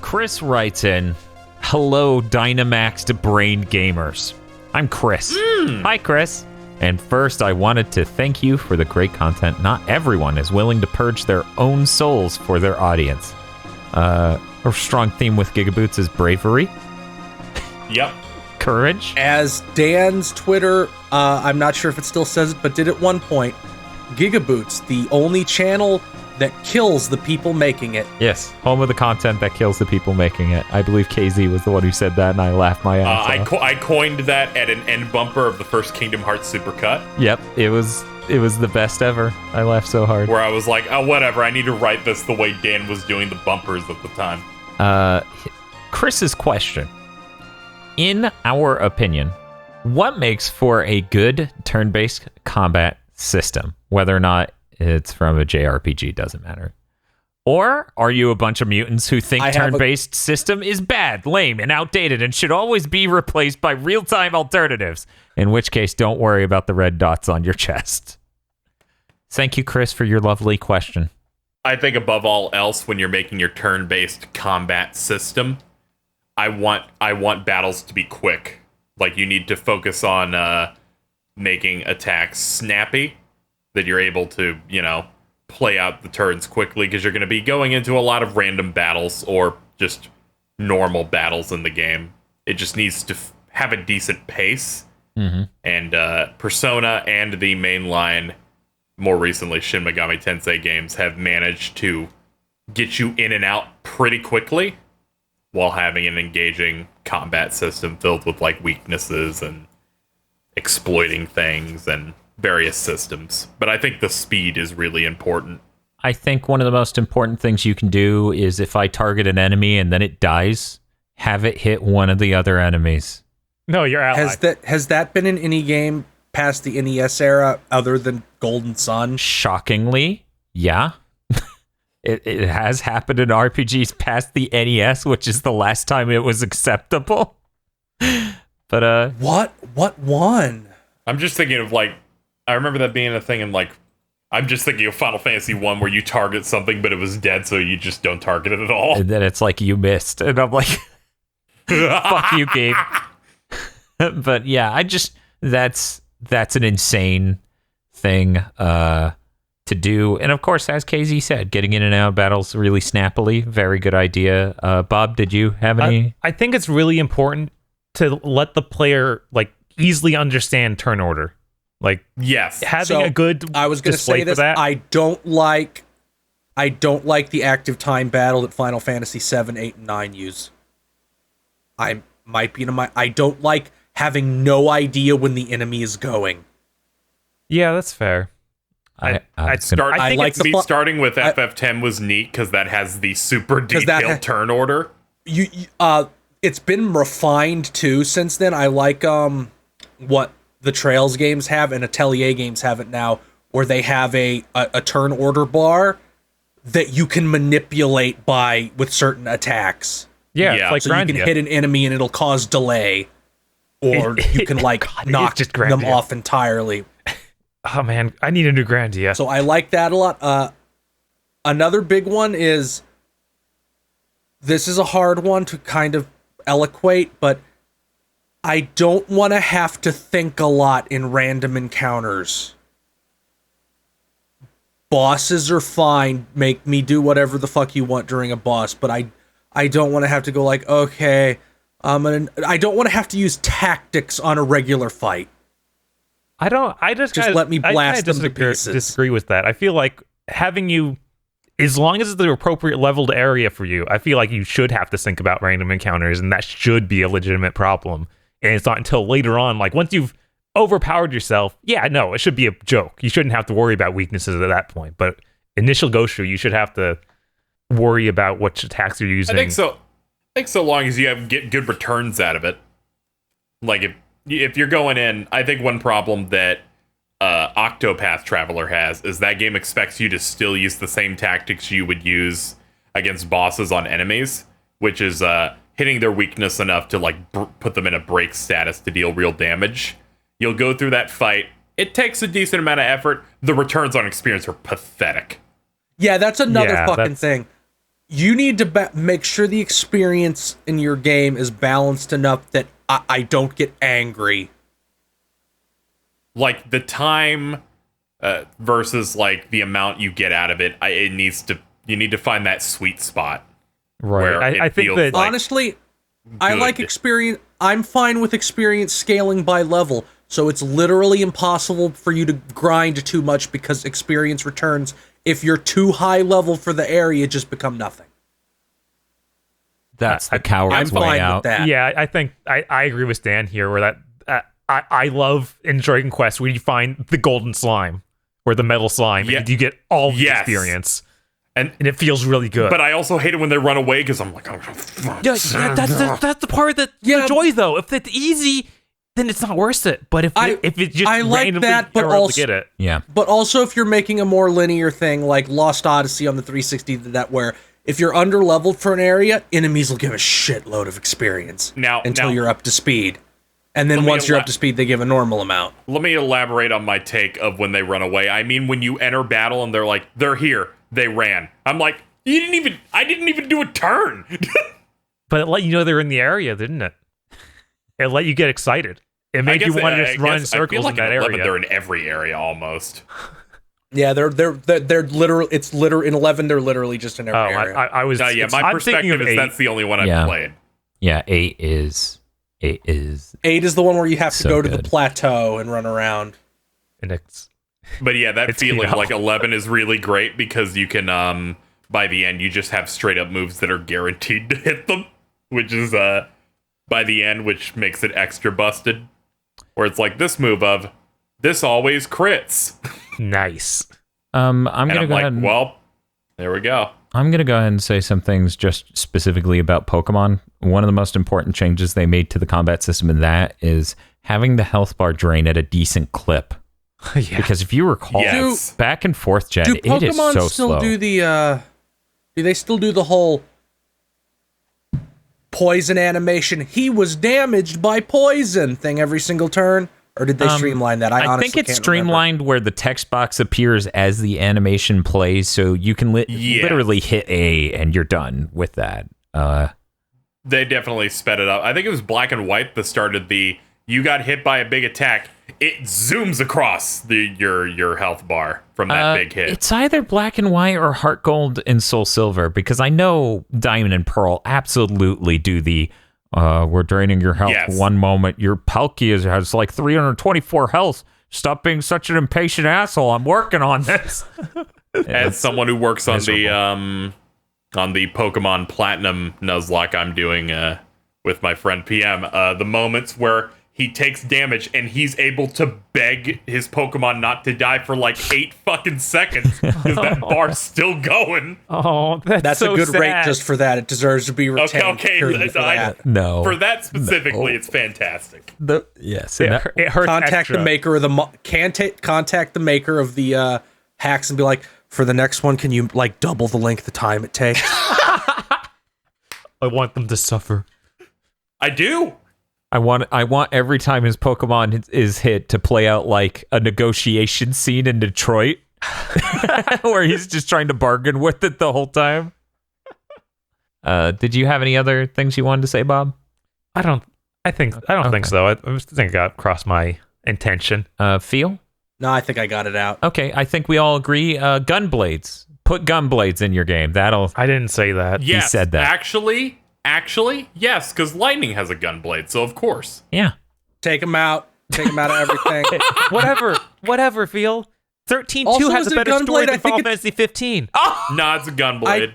Chris writes in, "Hello, Dynamaxed Brain Gamers. I'm Chris." Hi, Chris. "And first, I wanted to thank you for the great content. Not everyone is willing to purge their own souls for their audience. A strong theme with GigaBoots is bravery." Yep. Courage. As Dan's Twitter, I'm not sure if it still says it, but did at one point, GigaBoots, the only channel that kills the people making it. Yes, home of the content that kills the people making it. I believe KZ was the one who said that, and I laughed my ass off. I coined that at an end bumper of the first Kingdom Hearts Supercut. Yep, it was the best ever. I laughed so hard. Where I was like, oh, whatever, I need to write this the way Dan was doing the bumpers at the time. Chris's question. In our opinion, what makes for a good turn-based combat system? Whether or not it's from a JRPG, doesn't matter. Or are you a bunch of mutants who think turn-based system is bad, lame, and outdated and should always be replaced by real-time alternatives? In which case, don't worry about the red dots on your chest. Thank you, Chris, for your lovely question. I think above all else, when you're making your turn-based combat system, I want battles to be quick. Like, you need to focus on making attacks snappy, that you're able to, play out the turns quickly, because you're going to be going into a lot of random battles or just normal battles in the game. It just needs to have a decent pace. Mm-hmm. And Persona and the mainline, more recently Shin Megami Tensei games, have managed to get you in and out pretty quickly while having an engaging combat system filled with weaknesses and exploiting things and various systems. But I think the speed is really important. I think one of the most important things you can do is if I target an enemy and then it dies, have it hit one of the other enemies. No, you're ally. Has that been in any game past the NES era other than Golden Sun? Shockingly, yeah. It has happened in RPGs past the NES, which is the last time it was acceptable. But what one? I'm just thinking of I remember that being a thing in I'm just thinking of Final Fantasy 1 where you target something but it was dead, so you just don't target it at all. And then it's like you missed, and I'm like, fuck you, game. But yeah, that's an insane thing to do. And of course, as KZ said, getting in and out of battles really snappily, very good idea. Bob, did you have any? I think it's really important to let the player easily understand turn order. Yes, having a good. I was going to say this. I don't like the active time battle that Final Fantasy 7, 8, and 9 use. I don't like having no idea when the enemy is going. Yeah, that's fair. Starting with FF10 was neat because that has the super detailed turn order. It's been refined too since then. I like what the Trails games have and Atelier games have it now, where they have a turn order bar that you can manipulate with certain attacks. Yeah. So you can hit an enemy and it'll cause delay, or you can knock them off entirely. Oh man, I need a new Grandia. So I like that a lot. Another big one is, this is a hard one to kind of eloquate, but I don't want to have to think a lot in random encounters. Bosses are fine. Make me do whatever the fuck you want during a boss, but I don't want to have to go okay, I don't want to have to use tactics on a regular fight. I just let me blast them to pieces. Disagree with that. I feel like having you, as long as it's the appropriate leveled area for you, I feel like you should have to think about random encounters, and that should be a legitimate problem. And it's not until later on, once you've overpowered yourself, it should be a joke. You shouldn't have to worry about weaknesses at that point. But initial go through, you should have to worry about which attacks you're using. I think so long as you get good returns out of it. If you're going in, I think one problem that Octopath Traveler has is that game expects you to still use the same tactics you would use against bosses on enemies, which is hitting their weakness enough to put them in a break status to deal real damage. You'll go through that fight. It takes a decent amount of effort. The returns on experience are pathetic. Yeah, that's another thing. you need to make sure the experience in your game is balanced enough that I don't get angry. Like the time versus like the amount you get out of it, you need to find that sweet spot. Right. I think that honestly, I like experience. I'm fine with experience scaling by level. So it's literally impossible for you to grind too much because experience returns, if you're too high level for the area, just become nothing. That's the coward's way out. With that. Yeah, I think I agree with Stan here, where that I love in Dragon Quest where you find the golden slime or the metal slime, and you get all the experience. And it feels really good. But I also hate it when they run away because I'm like, oh, fuck. Yeah, that's the part that the joy though. If it's easy, then it's not worth it. But if it just I like randomly that, but you're able to also get it. Yeah. But also if you're making a more linear thing like Lost Odyssey on the 360, that where if you're under leveled for an area, enemies will give a shitload of experience until you're up to speed. And then once you're up to speed, they give a normal amount. Let me elaborate on my take of when they run away. I mean, when you enter battle and they're like, they're here, they ran. I'm like, I didn't even do a turn. But it let you know they're in the area, didn't it? It let you get excited. It made you want to just run in circles in that area. They're in every area almost. Yeah, they're literal. It's in 11. They're literally just in every area. I was. My perspective is that's the only one I've played. Yeah, 8 is 8 is the one where you have to go to the plateau and run around. And it's. But yeah, that feeling like 11 is really great because you can by the end you just have straight up moves that are guaranteed to hit them, which is by the end, which makes it extra busted. Where it's like this move of this always crits. Nice. I'm gonna go ahead. Well, there we go. I'm gonna go ahead and say some things just specifically about Pokemon. One of the most important changes they made to the combat system in that is having the health bar drain at a decent clip. Yeah. Because if you recall, back and forth gen, it is so still slow. Do they still do the whole poison animation? He was damaged by poison thing every single turn, or did they streamline that? I think it's streamlined where the text box appears as the animation plays, so you can literally hit A and you're done with that. They definitely sped it up. I think it was Black and White that started you got hit by a big attack. It zooms across your health bar from that big hit. It's either Black and White or Heart Gold and Soul Silver, because I know Diamond and Pearl absolutely do the we're draining your health one moment. Your Palkia has like 324 health. Stop being such an impatient asshole. I'm working on this. As someone who works on the Pokemon Platinum Nuzlocke I'm doing with my friend PM, the moments where he takes damage and he's able to beg his Pokemon not to die for like 8 fucking seconds because that bar's still going. Oh, that's so a good sad. rate just for that. It deserves to be retained. Okay. No, for that specifically, it's fantastic. Yes, it hurts. Contact extra. the maker of the contact the maker of the hacks and be like, for the next one, can you like double the length of time it takes? I want them to suffer. I do. I want every time his Pokemon is hit to play out like a negotiation scene in Detroit where he's just trying to bargain with it the whole time. Did you have any other things you wanted to say, Bob? I don't think so. I think I got across my intention. Feel? No, I think I got it out. Okay, I think we all agree. Gunblades. Put Gunblades in your game. I didn't say that. Yes, he said that. Actually, yes, because Lightning has a gunblade, so of course. Yeah. Take them out. Take them out of everything. Whatever, Feel. 13-2 Also, has a better story than Final Fantasy 15. Oh! No, it's a gunblade.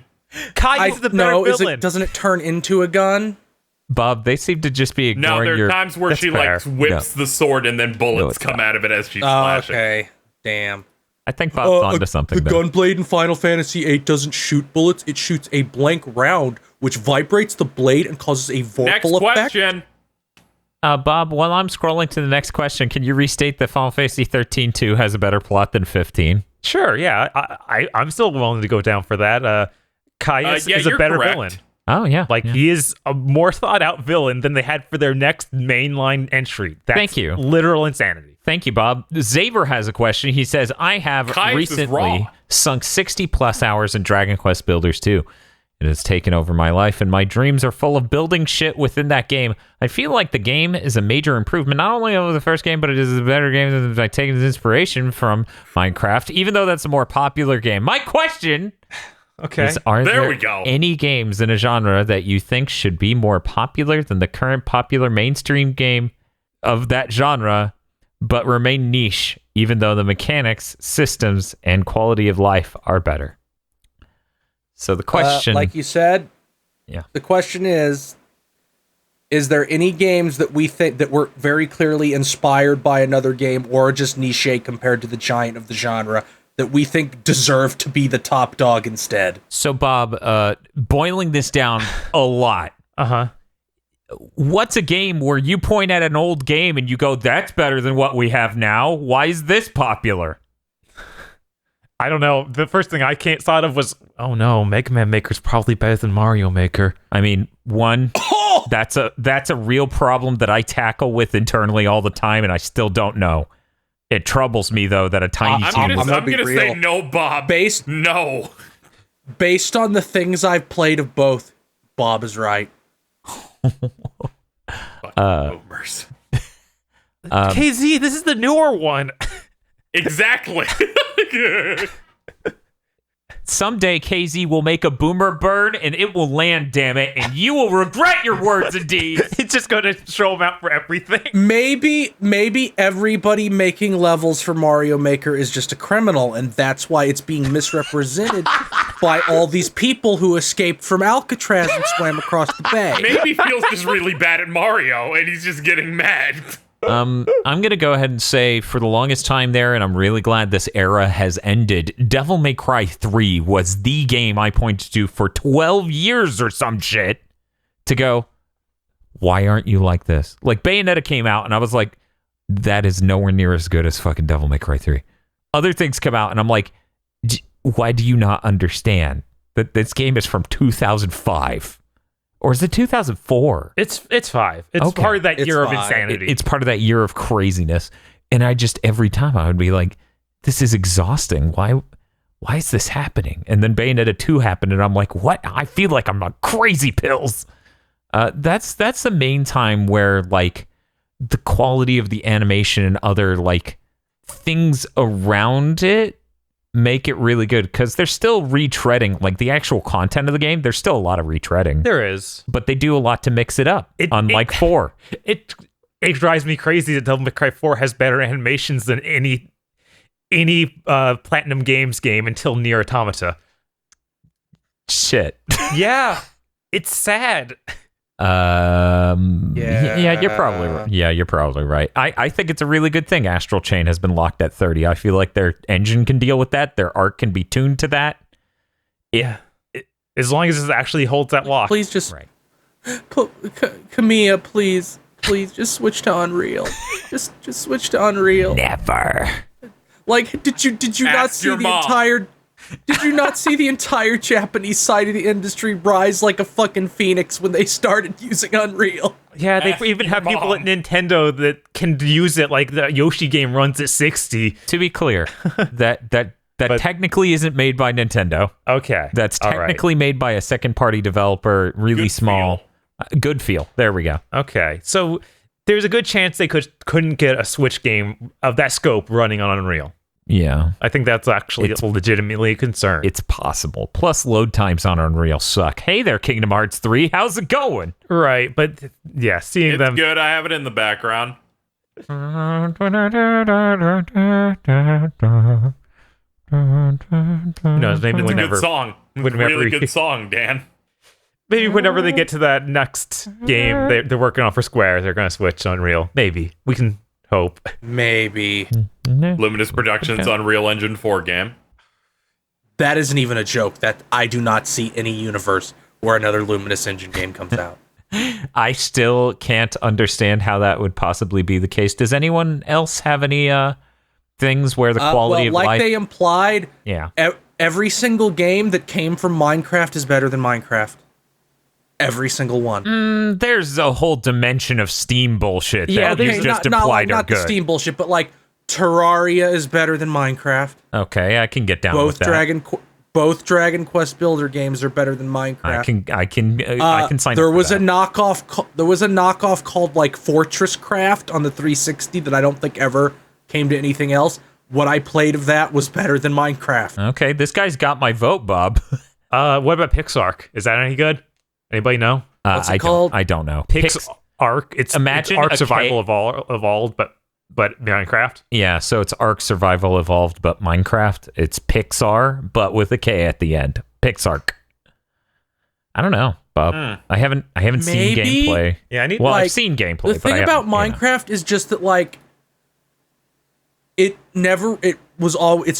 Kai's the better villain. Doesn't it turn into a gun? Bob, they seem to just be ignoring there are times where she fair. like whips the sword and then bullets come out of it as she's slashing. Okay. Damn. I think Bob's onto something. The gunblade in Final Fantasy VIII doesn't shoot bullets. It shoots a blank round, which vibrates the blade and causes a vorpal Next effect. question. Bob, while I'm scrolling to the next question, can you restate that Final Fantasy 13-2 has a better plot than 15? Sure, yeah. I'm still willing to go down for that. Caius is a better villain. Oh, yeah. He is a more thought-out villain than they had for their next mainline entry. That's Thank you. Literal insanity. Thank you, Bob. Xaver has a question. He says, I have recently sunk 60-plus hours in Dragon Quest Builders 2. It has taken over my life, and my dreams are full of building shit within that game. I feel like the game is a major improvement, not only over the first game, but it is a better game than I take its inspiration from Minecraft, even though that's a more popular game. My question is, are There there we go. any games in a genre that you think should be more popular than the current popular mainstream game of that genre, but remain niche, even though the mechanics, systems, and quality of life are better? So the question, like you said, yeah, the question is there any games that we think that were very clearly inspired by another game or just niche compared to the giant of the genre that we think deserve to be the top dog instead? So Bob, boiling this down a lot, what's a game where you point at an old game and you go, that's better than what we have now? Why is this popular? I don't know. The first thing I thought of was, oh no, Mega Man Maker's probably better than Mario Maker. I mean, that's a real problem that I tackle with internally all the time, and I still don't know. It troubles me though that a tiny team. I'm gonna be say real. no, Bob. No. Based on the things I've played of both, Bob is right. Boomers. KZ, this is the newer one. Exactly. Someday KZ will make a boomer bird and it will land, damn it, and you will regret your words and deeds. It's just going to show them out for everything. Maybe everybody making levels for Mario Maker is just a criminal, and that's why it's being misrepresented by all these people who escaped from Alcatraz and swam across the bay. Maybe feels just really bad at Mario, and he's just getting mad. I'm going to go ahead and say for the longest time there, and I'm really glad this era has ended, Devil May Cry 3 was the game I pointed to for 12 years or some shit to go, why aren't you like this? Like, Bayonetta came out, and I was like, that is nowhere near as good as fucking Devil May Cry 3. Other things come out, and I'm like, why do you not understand that this game is from 2005? Or is it 2004? It's 5. It's Okay. part of that It's year of 5. insanity. It's part of that year of craziness. And I just, every time I would be like, this is exhausting. Why is this happening? And then Bayonetta 2 happened, and I'm like, what? I feel like I'm on crazy pills. That's the main time where, like, the quality of the animation and other, like, things around it make it really good, because they're still retreading, like, the actual content of the game. There's still a lot of retreading. There is. But they do a lot to mix it up, unlike 4. It drives me crazy that Devil May Cry 4 has better animations than any Platinum Games game until Nier Automata. Shit. Yeah, it's sad. Yeah, you're probably right. I think it's a really good thing Astral Chain has been locked at 30. I feel like their engine can deal with that. Their art can be tuned to that. Yeah. As long as it actually holds that lock. Please just, Right. Kamiya, please, just switch to Unreal. just switch to Unreal. Never. Like, did you not Ask see your the mom. entire? Did you not see the entire Japanese side of the industry rise like a fucking phoenix when they started using Unreal? Yeah, they Ask even your have people at mom. Nintendo that can use it, like the Yoshi game runs at 60. To be clear, that But- technically isn't made by Nintendo. Okay. That's all right. technically made by a second-party developer, really Good small. feel. Good feel. There we go. Okay. So there's a good chance they couldn't get a Switch game of that scope running on Unreal. Yeah, I think that's actually legitimately a concern. it's possible. Plus, load times on Unreal suck. Hey there, Kingdom Hearts 3. How's it going? Right, but yeah, seeing It's them. good. I have it in the background. No, maybe It's a whenever, good song. whenever Really we- good song, Dan. maybe whenever they get to that next game they're working on for Square, they're going to switch to Unreal. Maybe we can hope. Maybe. Luminous Productions Unreal Engine 4 game. That isn't even a joke. That I do not see any universe where another Luminous Engine game comes out. I still can't understand how that would possibly be the case. Does anyone else have any things where the quality of like life? they implied, Yeah. every single game that came from Minecraft is better than Minecraft. Every single one. There's a whole dimension of Steam bullshit Yeah, that you okay, just not implied are the good. Steam bullshit, but like Terraria is better than Minecraft. Okay, I can get down with Both that. both Dragon Quest Builder games are better than Minecraft. I can sign There up for was that. there was a knockoff called like Fortress Craft on the 360 that I don't think ever came to anything else. What I played of that was better than Minecraft. Okay, this guy's got my vote, Bob. What about Pixark? Is that any good? Anybody know? What's it called? I don't know. Pixark. Imagine Ark a Survival Evolved, but Minecraft. Yeah, so it's Ark Survival Evolved, but Minecraft. It's Pixar, but with a K at the end. Pixark. I don't know, Bob. I haven't seen Maybe. gameplay. Yeah, I need. Well, like, I've seen gameplay. The but thing I about haven't, Minecraft is just that like its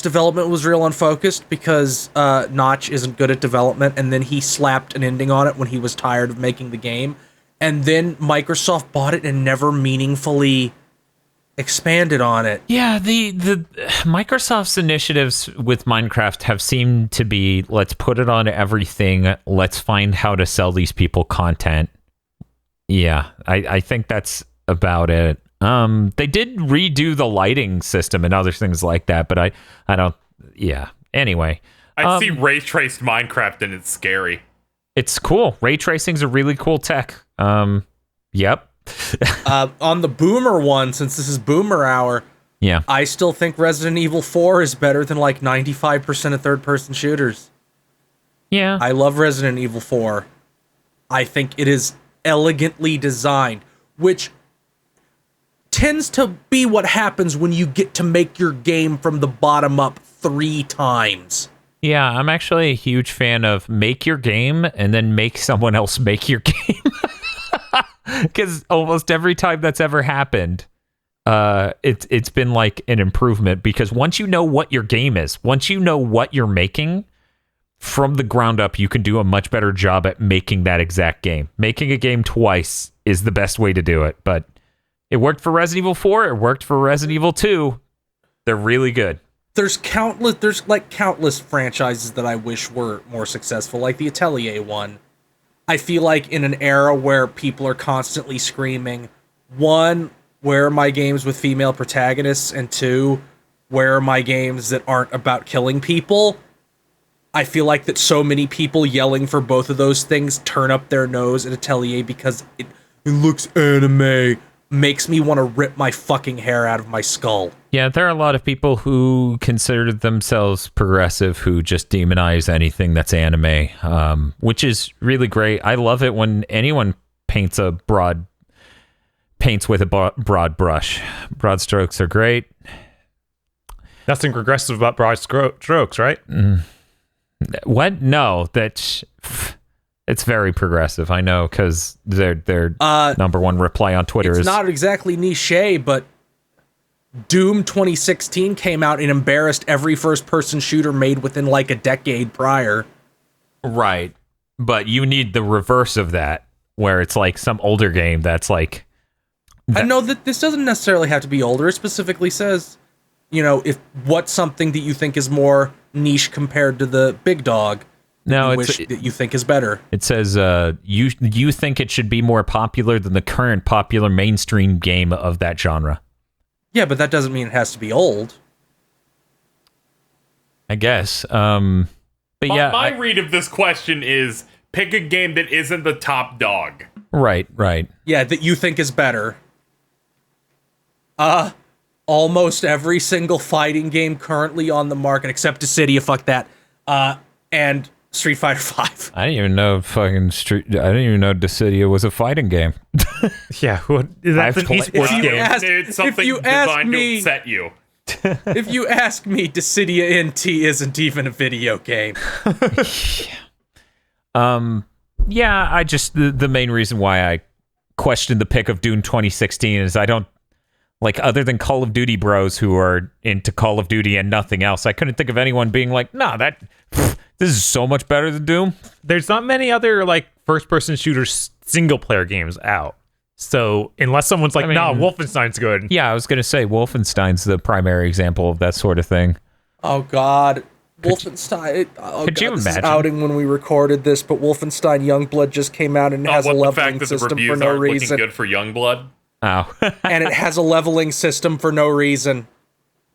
development was real unfocused because Notch isn't good at development, and then he slapped an ending on it when he was tired of making the game, and then Microsoft bought it and never meaningfully expanded on it. Yeah, the Microsoft's initiatives with Minecraft have seemed to be, let's put it on everything, let's find how to sell these people content. Yeah, I think that's about it. They did redo the lighting system and other things like that, but I don't. Yeah. Anyway, I see ray traced Minecraft and it's scary. it's cool. Ray tracing's a really cool tech. Yep. On the Boomer one, since this is Boomer Hour, Yeah. I still think Resident Evil 4 is better than like 95% of third-person shooters. Yeah. I love Resident Evil 4. I think it is elegantly designed, which tends to be what happens when you get to make your game from the bottom up 3 times. Yeah, I'm actually a huge fan of make your game and then make someone else make your game. Because almost every time that's ever happened, it's been like an improvement. Because once you know what your game is, once you know what you're making from the ground up, you can do a much better job at making that exact game. Making a game twice is the best way to do it. But it worked for Resident Evil 4. It worked for Resident Evil 2. They're really good. There's countless franchises that I wish were more successful, like the Atelier one. I feel like in an era where people are constantly screaming, 1, where are my games with female protagonists? And 2, where are my games that aren't about killing people? I feel like that so many people yelling for both of those things turn up their nose at Atelier because it looks anime. Makes me want to rip my fucking hair out of my skull. Yeah, there are a lot of people who consider themselves progressive who just demonize anything that's anime, which is really great. I love it when anyone paints with a broad brush. Broad strokes are great. Nothing progressive about broad strokes, right? What? No, it's very progressive. I know because their number one reply on Twitter It's is not exactly niche, but Doom 2016 came out and embarrassed every first-person shooter made within like a decade prior. right, but you need the reverse of that, where it's like some older game that's like. I know that this doesn't necessarily have to be older. It specifically says, if what's something that you think is more niche compared to the big dog. No, that you think is better. It says you think it should be more popular than the current popular mainstream game of that genre. Yeah, but that doesn't mean it has to be old. I guess. But yeah, My read of this question is pick a game that isn't the top dog. right. Yeah, that you think is better. Almost every single fighting game currently on the market, except Dissidia, fuck that, and Street Fighter V. I didn't even know Dissidia was a fighting game. Yeah, that's an esports game. It's something designed to upset you. If you ask me, Dissidia NT isn't even a video game. Yeah, I just the main reason why I questioned the pick of Doom 2016 is I don't like, other than Call of Duty bros who are into Call of Duty and nothing else, I couldn't think of anyone being like, nah, this is so much better than Doom. There's not many other like first-person shooter single player games out. So unless someone's like, nah, Wolfenstein's good. Yeah, I was gonna say Wolfenstein's the primary example of that sort of thing. Oh God, Wolfenstein! Could you this is imagine? outing when we recorded this, but Wolfenstein Youngblood just came out and has a The leveling fact that the system for reviews no aren't looking reason. good for Youngblood. Oh, And it has a leveling system for no reason.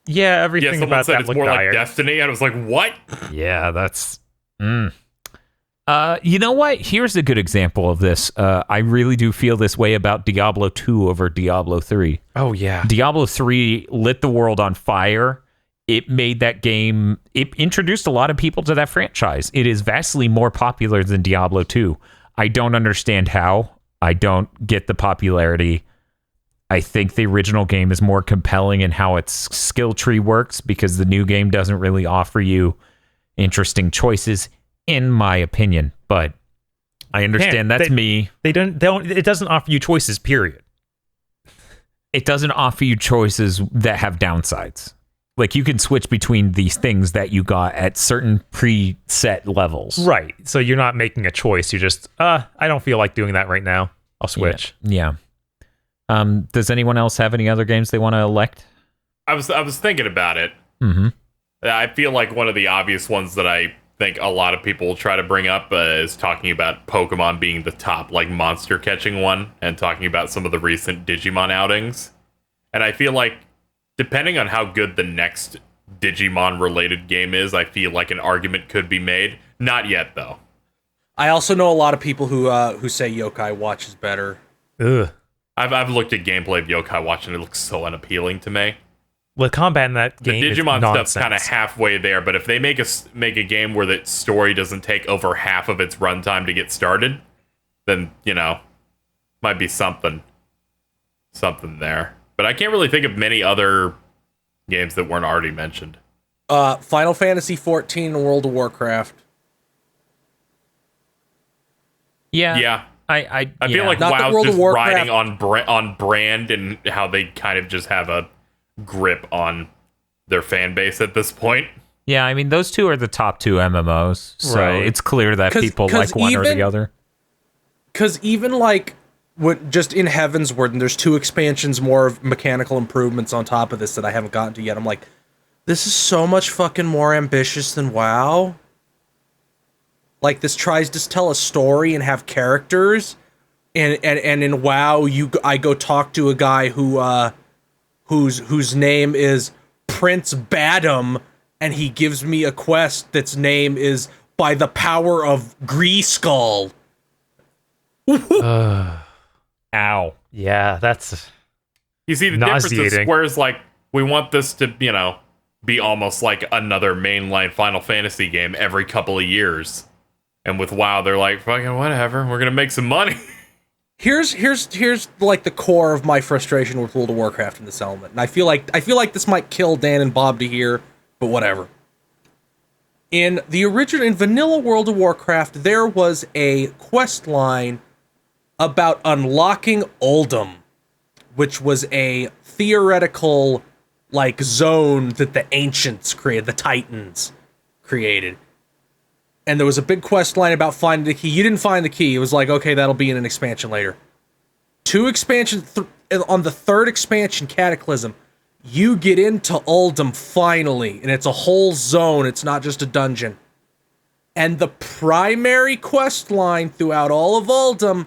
Yeah, everything someone about said that it's looked more dire. like Destiny. I was like, what? Yeah, that's. You know what? Here's a good example of this. I really do feel this way about Diablo 2 over Diablo 3. Oh, yeah. Diablo 3 lit the world on fire. It made that game, it introduced a lot of people to that franchise. It is vastly more popular than Diablo 2. I don't understand how. I don't get the popularity. I think the original game is more compelling in how its skill tree works because the new game doesn't really offer you interesting choices, in my opinion. But I understand that's me. They don't. It doesn't offer you choices. Period. It doesn't offer you choices that have downsides. Like you can switch between these things that you got at certain preset levels. Right. So you're not making a choice. You're just, I don't feel like doing that right now. I'll switch. Yeah. Does anyone else have any other games they want to elect? I was thinking about it. Mm-hmm. I feel like one of the obvious ones that I think a lot of people will try to bring up is talking about Pokemon being the top like monster catching one, and talking about some of the recent Digimon outings. And I feel like depending on how good the next Digimon related game is, I feel like an argument could be made. Not yet though. I also know a lot of people who say Yokai Watch is better. Ugh. I've looked at gameplay of Yokai Watch and it looks so unappealing to me. The combat in that The game Digimon is stuff's nonsense. kind of halfway there, but if they make a game where the story doesn't take over half of its runtime to get started, then, you know, might be something there. But I can't really think of many other games that weren't already mentioned. Final Fantasy 14 and World of Warcraft. Yeah. I feel like Not that WoW's World of just Warcraft- riding on brand and how they kind of just have a grip on their fan base at this point. Yeah, I mean, those two are the top two MMOs, so Right. it's clear that people 'cause like one or the even- other. Because even like just in Heavensward, and there's 2 expansions more of mechanical improvements on top of this that I haven't gotten to yet. I'm like, this is so much fucking more ambitious than WoW. Like, this tries to tell a story and have characters, and in WoW, I go talk to a guy whose name is Prince Badum, and he gives me a quest that's name is by the power of Greaskull. Ow. Yeah, that's... You see, the difference is Nauseating. Square's like, we want this to, you know, be almost like another mainline Final Fantasy game every couple of years. And with WoW, they're like, fucking whatever, we're gonna make some money. Here's like the core of my frustration with World of Warcraft in this element. And I feel like this might kill Dan and Bob to hear, but whatever. In vanilla World of Warcraft, there was a quest line about unlocking Uldum, which was a theoretical like zone that the ancients created, the Titans created. And there was a big quest line about finding the key. You didn't find the key. It was like, okay, that'll be in an expansion later. 2 expansions, on the 3rd expansion, Cataclysm, you get into Uldum finally, and it's a whole zone. It's not just a dungeon. And the primary quest line throughout all of Uldum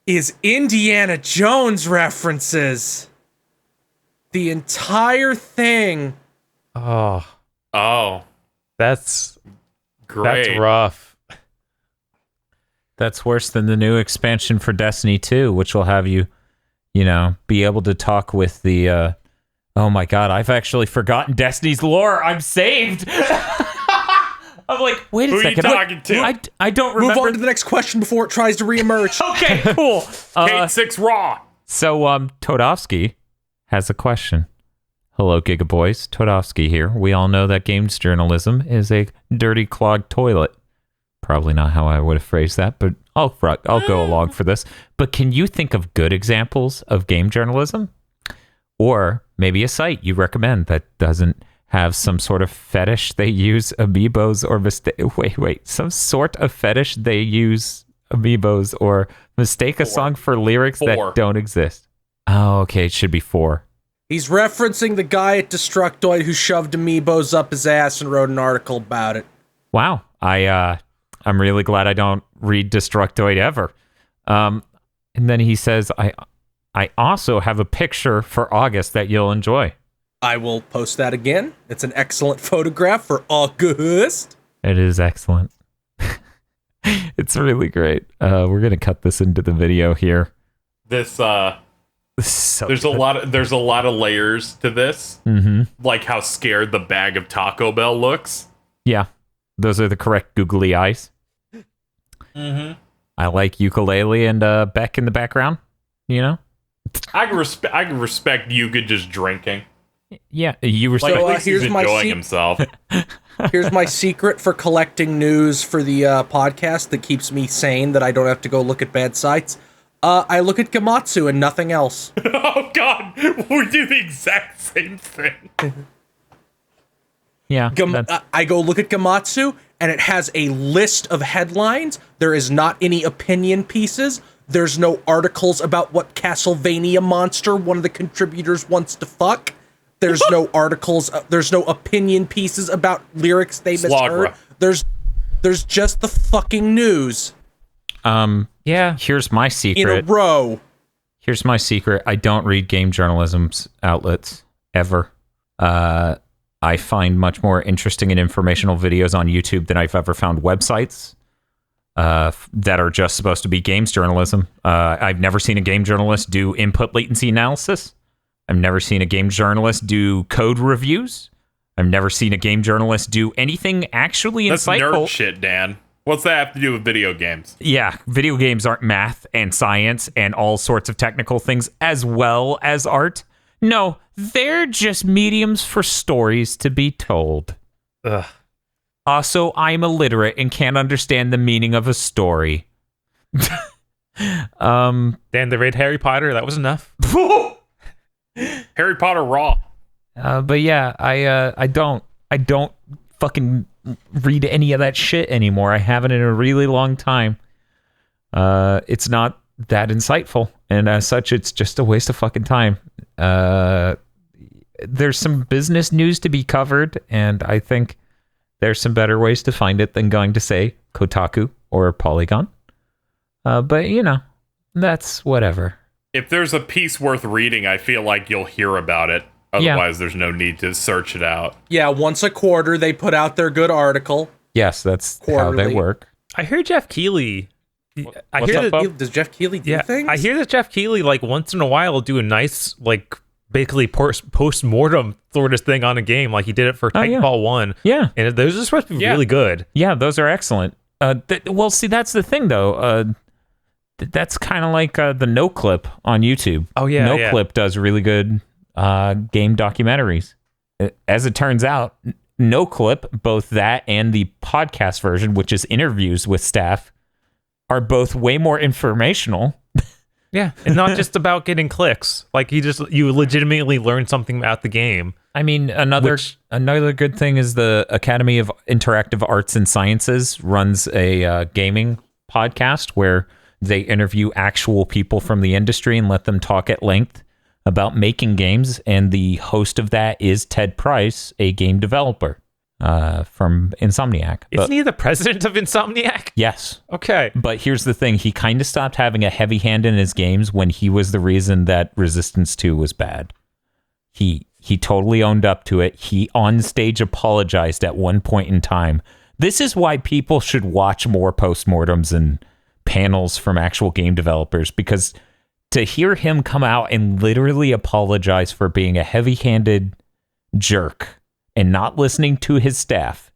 is Indiana Jones references. The entire thing. Oh, that's Great. That's rough. That's worse than the new expansion for Destiny 2, which will have you, you know, be able to talk with the, oh my god, I've actually forgotten Destiny's lore. I'm saved. I'm like, wait a Who are you second. talking to? I don't remember. Move on to the next question before it tries to reemerge. Okay, cool. Kate 6 Raw. So, Todovsky has a question. Hello, GigaBoys. Todovsky here. We all know that games journalism is a dirty, clogged toilet. Probably not how I would have phrased that, but I'll go along for this. But can you think of good examples of game journalism? Or maybe a site you recommend that doesn't have some sort of fetish they use amiibos or some sort of fetish they use amiibos or mistake a song for lyrics 4. that don't exist. Oh, okay. It should be 4. He's referencing the guy at Destructoid who shoved amiibos up his ass and wrote an article about it. Wow. I'm really glad I don't read Destructoid ever. And then he says, I also have a picture for August that you'll enjoy. I will post that again. It's an excellent photograph for August. It is excellent. It's really great. We're gonna cut this into the video here. This So there's good. a lot of layers to this. Like how scared the bag of Taco Bell looks. Yeah, those are the correct googly eyes. I like ukulele and Beck in the background. You know. I can respect Yuga just drinking. Yeah, you were Like, So, at least here's he's my enjoying seat. himself. Here's my secret for collecting news for the podcast that keeps me sane, that I don't have to go look at bad sites. I look at Gamatsu and nothing else. Oh God, we do the exact same thing. Yeah. that's- I go look at Gamatsu, and it has a list of headlines. There is not any opinion pieces. There's no articles about what Castlevania monster one of the contributors wants to fuck. There's no articles. There's no opinion pieces about lyrics they misheard. Slagra. There's just the fucking news Yeah. Here's my in a secret. row. Here's my secret. I don't read game journalism's outlets ever. I find much more interesting and informational videos on YouTube than I've ever found websites that are just supposed to be games journalism. I've never seen a game journalist do input latency analysis. I've never seen a game journalist do code reviews. I've never seen a game journalist do anything actually That's insightful. nerd shit, Dan. What's that have to do with video games? Yeah, video games aren't math and science and all sorts of technical things as well as art. No, they're just mediums for stories to be told. Ugh. Also, I'm illiterate and can't understand the meaning of a story. Dan, they read Harry Potter. That was enough. Harry Potter Raw. But yeah, I don't fucking read any of that shit anymore. I haven't in a really long time. It's not that insightful, and as such, it's just a waste of fucking time. There's some business news to be covered, and I think there's some better ways to find it than going to, say, Kotaku or Polygon. But, you know, that's whatever. If there's a piece worth reading, I feel like you'll hear about it. Yeah. Otherwise, there's no need to search it out. Yeah, once a quarter they put out their good article. Yes, that's how they Quarterly. work. I hear Jeff Keighley. I What's hear up, that. Bob? Does Jeff Keighley do Yeah, things? I hear that Jeff Keighley, like, once in a while, will do a nice, like, basically post-mortem sort of thing on a game. Like, he did it for yeah. Titanfall 1. Yeah. And those are supposed to be Yeah. really good. Yeah, those are excellent. Well, see, that's the thing, though. That's kind of like the No Clip on YouTube. Oh, yeah, No yeah. Clip does really good game documentaries. As it turns out, No Clip, both that and the podcast version, which is interviews with staff, are both way more informational. Yeah. And not just about getting clicks. Like, you legitimately learn something about the game. I mean, another good thing is the Academy of Interactive Arts and Sciences runs a gaming podcast where they interview actual people from the industry and let them talk at length about making games. And the host of that is Ted Price, a game developer from Insomniac. Isn't he the president of Insomniac? Yes. Okay. But here's the thing. He kind of stopped having a heavy hand in his games when he was the reason that Resistance 2 was bad. He totally owned up to it. He on stage apologized at one point in time. This is why people should watch more postmortems and panels from actual game developers, because to hear him come out and literally apologize for being a heavy-handed jerk and not listening to his staff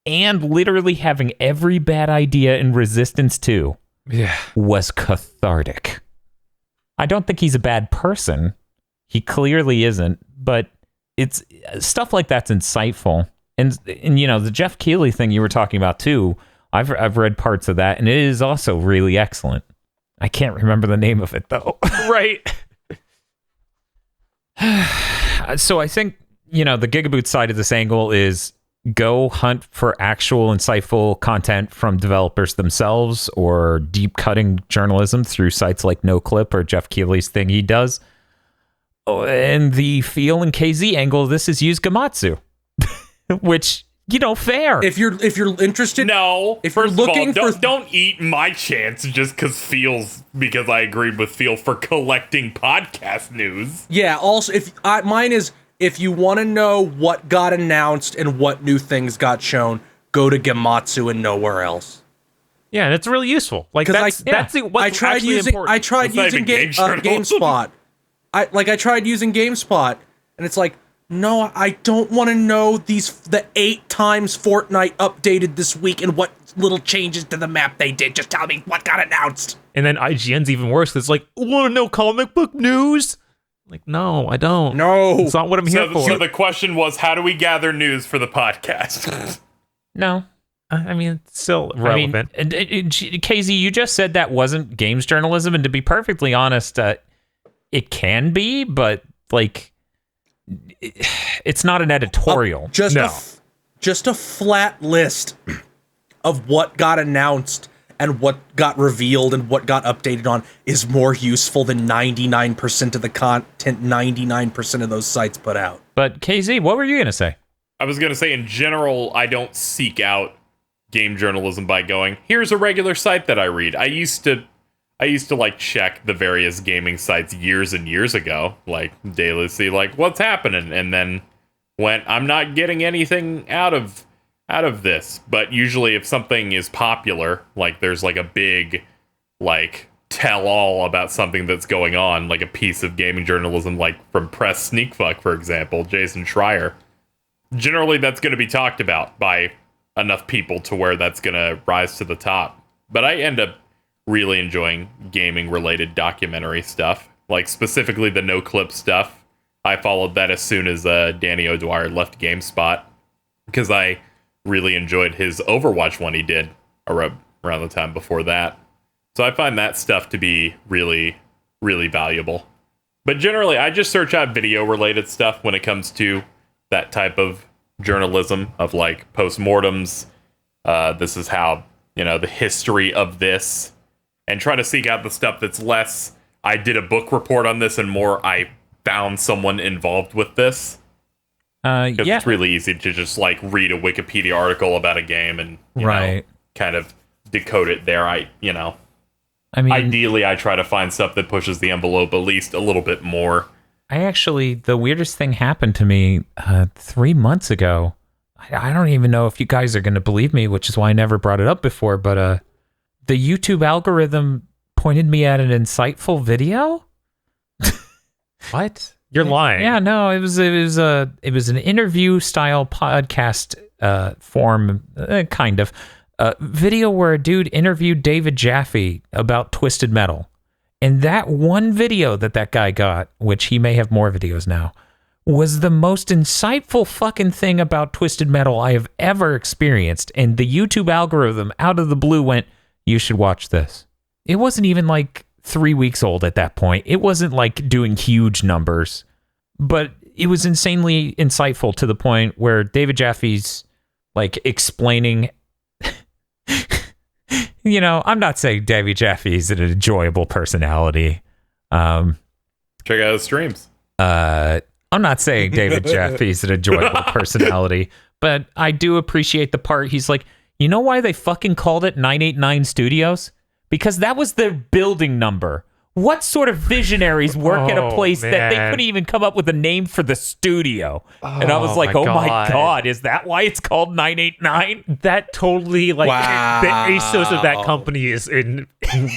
and literally having every bad idea in Resistance 2 was cathartic. I don't think he's a bad person. He clearly isn't, but it's stuff like that's insightful. And you know, the Jeff Keighley thing you were talking about too, I've read parts of that, and it is also really excellent. I can't remember the name of it though. Right. So I think, you know, the GigaBoots side of this angle is go hunt for actual insightful content from developers themselves, or deep cutting journalism through sites like NoClip or Jeff Keighley's thing he does. Oh, and the Feel and KZ angle of this is use Gamatsu, which, you know, fair. If you're interested, No. If you're First of all, looking for- don't eat my chance just because I agreed with Phil for collecting podcast news. yeah. Also, if mine is if you want to know what got announced and what new things got shown, go to Gematsu and nowhere else. Yeah, and it's really useful. Like that's what's I tried actually using important. I tried It's not using even game journalism. GameSpot. I tried using GameSpot, and it's like, no, I don't want to know the 8 times Fortnite updated this week and what little changes to the map they did. Just tell me what got announced. And then IGN's even worse. It's like, want to know comic book news? Like, no, I don't. No, It's not what I'm here for. So the question was, how do we gather news for the podcast? No. I mean, it's still relevant. I mean, KZ, you just said that wasn't games journalism, and to be perfectly honest, it can be, but like, it's not an editorial. Just a flat list of what got announced and what got revealed and what got updated on is more useful than 99% of the content 99% of those sites put out. But KZ, what were you gonna say? I was going to say, in general, I don't seek out game journalism by going, here's a regular site that I read. I used to like check the various gaming sites years and years ago, like daily, see like what's happening, and then went, I'm not getting anything out of this. But usually if something is popular, like there's like a big like tell all about something that's going on, like a piece of gaming journalism, like from Press Sneak Fuck, for example, Jason Schreier, generally that's going to be talked about by enough people to where that's going to rise to the top. But I end up really enjoying gaming related documentary stuff, like specifically the no clip stuff. I followed that as soon as Danny O'Dwyer left GameSpot, because I really enjoyed his Overwatch one he did around the time before that. So I find that stuff to be really, really valuable. But generally, I just search out video related stuff when it comes to that type of journalism, of like postmortems. This is how, the history of this, and try to seek out the stuff that's less, I did a book report on this, and more, I found someone involved with this. It's really easy to just like read a Wikipedia article about a game and you know, kind of decode it there. I mean, ideally, I try to find stuff that pushes the envelope at least a little bit more. The weirdest thing happened to me 3 months ago. I don't even know if you guys are going to believe me, which is why I never brought it up before, but the YouTube algorithm pointed me at an insightful video. What? You're lying. Yeah, no, it was an interview style podcast form, kind of video where a dude interviewed David Jaffe about Twisted Metal. And that one video that guy got, which he may have more videos now, was the most insightful fucking thing about Twisted Metal I have ever experienced. And the YouTube algorithm out of the blue went, you should watch this. It wasn't even like 3 weeks old at that point. It wasn't like doing huge numbers, but it was insanely insightful to the point where David Jaffe's like explaining. I'm not saying David Jaffe is an enjoyable personality. Check out his streams. I'm not saying David Jaffe is an enjoyable personality, but I do appreciate the part he's like, you know why they fucking called it 989 Studios? Because that was their building number. What sort of visionaries work at a place that they couldn't even come up with a name for the studio? And I was like, my God, is that why it's called 989? That totally, like, the ASOS of that company is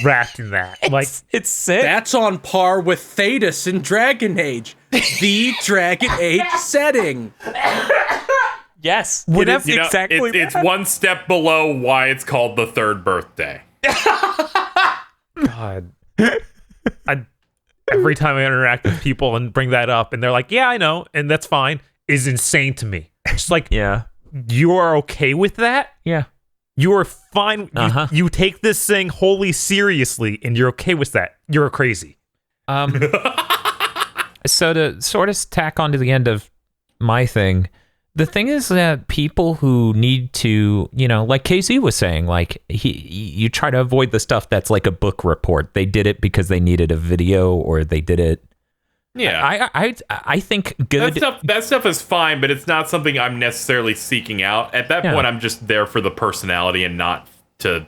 wrapped in that. Like, it's sick. That's on par with Thetis in Dragon Age. The Dragon Age setting. Yes. It's one step below why it's called the third birthday. God. Every time I interact with people and bring that up, and they're like, yeah, I know, and that's fine, is insane to me. It's like, yeah, you are okay with that? Yeah. You are fine. You take this thing wholly seriously, and you're okay with that. You're crazy. So to sort of tack on to the end of my thing, the thing is that people who need to, like KC was saying, like you try to avoid the stuff that's like a book report. They did it because they needed a video, or they did it. Yeah, I think good. That stuff is fine, but it's not something I'm necessarily seeking out. At that point, I'm just there for the personality and not to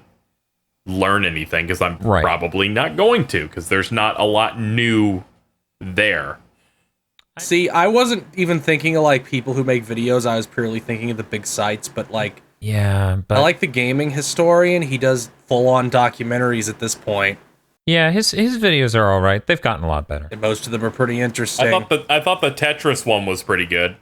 learn anything, because I'm probably not going to, because there's not a lot new there. See, I wasn't even thinking of like people who make videos. I was purely thinking of the big sites, but like, Yeah, but I like the gaming historian. He does full-on documentaries at this point, yeah, his videos are all right. They've gotten a lot better. and most of them are pretty interesting. I thought the Tetris one was pretty good.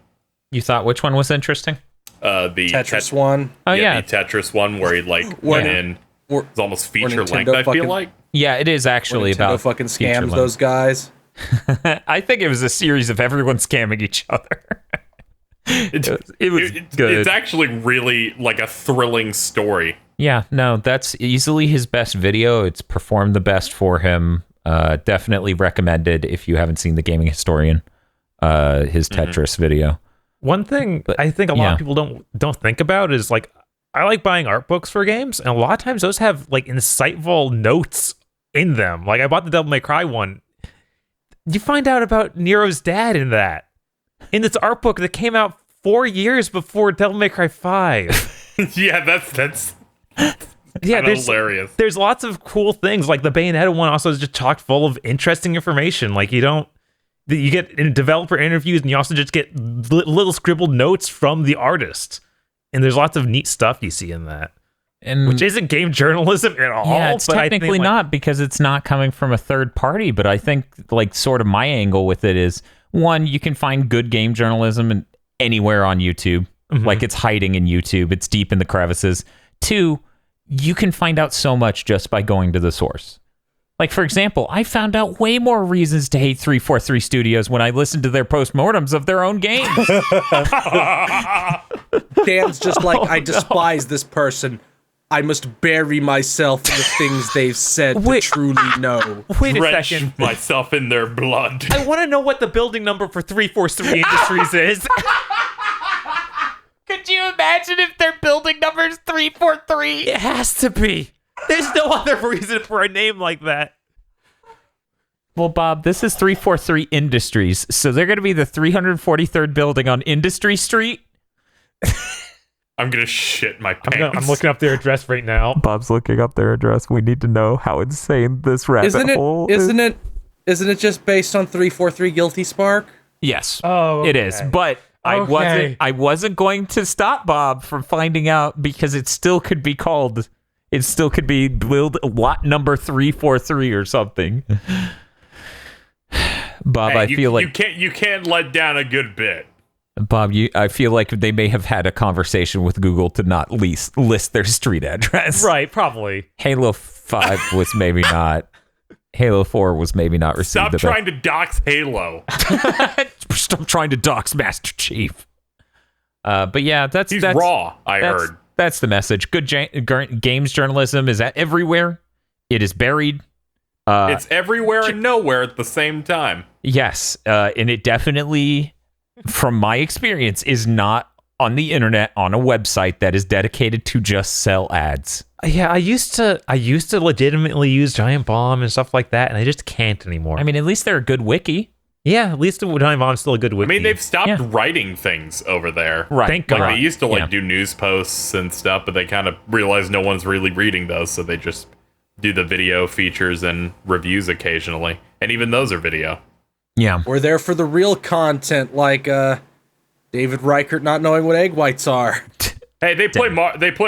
You thought which one was interesting? The Tetris one. Oh yeah, the Tetris one where he like went in. Or It's almost feature Nintendo length. I feel fucking- like. yeah, it is actually Nintendo about fucking feature scams length. those guys. I think it was a series of everyone scamming each other. It was good. It's actually really like a thrilling story. Yeah, no, that's easily his best video. It's performed the best for him. Definitely recommended if you haven't seen the Gaming Historian, his Tetris video. One thing But, I think a lot yeah. of people don't think about is like I like buying art books for games, and a lot of times those have like insightful notes in them. Like I bought the Devil May Cry one. You find out about Nero's dad in that. In this art book that came out 4 years before Devil May Cry 5. Yeah, that's Yeah, kinda hilarious. There's lots of cool things. Like the Bayonetta one also is just chock full of interesting information. Like you get in developer interviews, and you also just get little scribbled notes from the artist. And there's lots of neat stuff you see in that, And which isn't game journalism at all. yeah, it's but I think, technically like, not because it's not coming from a third party. But I think like sort of my angle with it is one, you can find good game journalism anywhere on YouTube. Mhm. Like it's hiding in YouTube. It's deep in the crevices. Two, you can find out so much just by going to the source. Like, for example, I found out way more reasons to hate 343 Studios when I listened to their postmortems of their own games. Dan's just like, I despise this person. I must bury myself in the things they've said Wait. to truly know. Wait a Drench second. myself in their blood. I want to know what the building number for 343 Industries is. Could you imagine if their building number is 343? It has to be. There's no other reason for a name like that. Well, Bob, this is 343 Industries, so they're going to be the 343rd building on Industry Street. I'm gonna shit my pants. I'm looking up their address right now. Bob's looking up their address. We need to know how insane this rabbit Isn't it just based on 343 Guilty Spark? Yes. Oh, It is, but Okay. I wasn't going to stop Bob from finding out because it still could be build lot number 343 or something. Bob, Hey, I feel like you can't let down a good bit. Bob, I feel like they may have had a conversation with Google to not list their street address. Right, probably. Halo 5 was maybe not. Halo 4 was maybe not received. Stop trying to dox Halo. Stop trying to dox Master Chief. But yeah, that's He's raw, I heard. That's the message. Good games journalism is everywhere. It is buried. It's everywhere and nowhere at the same time. Yes, and it definitely, from my experience, is not on the internet on a website that is dedicated to just sell ads. Yeah, I used to legitimately use Giant Bomb and stuff like that, and I just can't anymore. I mean, at least they're a good wiki. yeah, at least Giant Bomb's still a good I wiki. mean, they've stopped Yeah. writing things over there. Right. Thank Like God. they used to Yeah. do news posts and stuff, but they kind of realized no one's really reading those, so they just do the video features and reviews occasionally. And even those are video. Yeah. We're there for the real content, like David Reichert not knowing what egg whites are. Hey, they play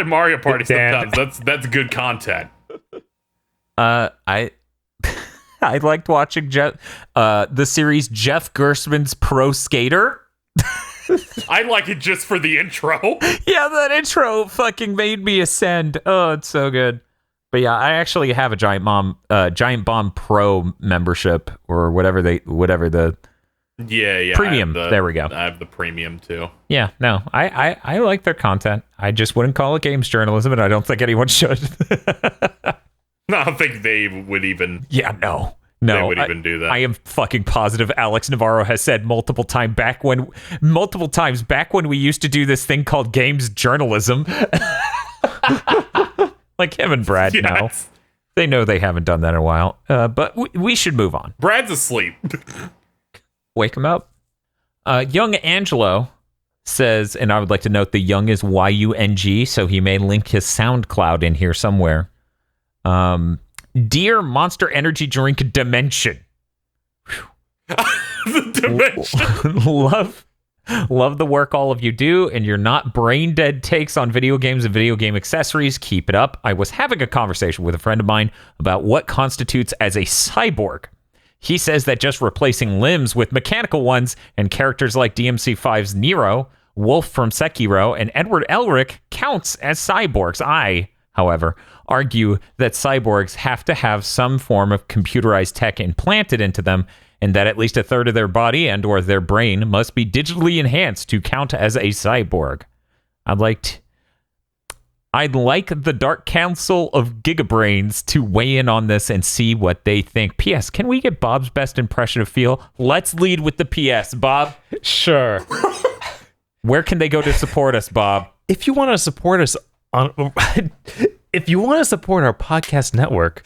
Mario Party Damn. sometimes. That's good content. I I liked watching the series Jeff Gerstmann's Pro Skater. I like it just for the intro. Yeah, that intro fucking made me ascend. Oh, it's so good. But yeah, I actually have a Giant Bomb Pro membership or whatever the Yeah. Premium. There we go. I have the premium too. yeah. No, I like their content. I just wouldn't call it games journalism, and I don't think anyone should. I don't think they would even. Yeah, no. They would even do that. I am fucking positive Alex Navarro has said multiple times back when we used to do this thing called games journalism. Like him and Brad know. Yes. They know they haven't done that in a while. But we should move on. Brad's asleep. Wake him up. Young Angelo says, and I would like to note the young is Y-U-N-G, so he may link his SoundCloud in here somewhere. Dear Monster Energy Drink Dimension. the dimension. Love the work all of you do, and you're not brain dead takes on video games and video game accessories. Keep it up. I was having a conversation with a friend of mine about what constitutes as a cyborg. He says that just replacing limbs with mechanical ones and characters like DMC5's Nero, Wolf from Sekiro, and Edward Elric counts as cyborgs. I, however, argue that cyborgs have to have some form of computerized tech implanted into them, and that at least a third of their body and or their brain must be digitally enhanced to count as a cyborg. I'd like the Dark Council of Gigabrains to weigh in on this and see what they think. P.S. Can we get Bob's best impression of Phil? Let's lead with the P.S. Bob? Sure. Where can they go to support us, Bob? If you want to support us if you want to support our podcast network,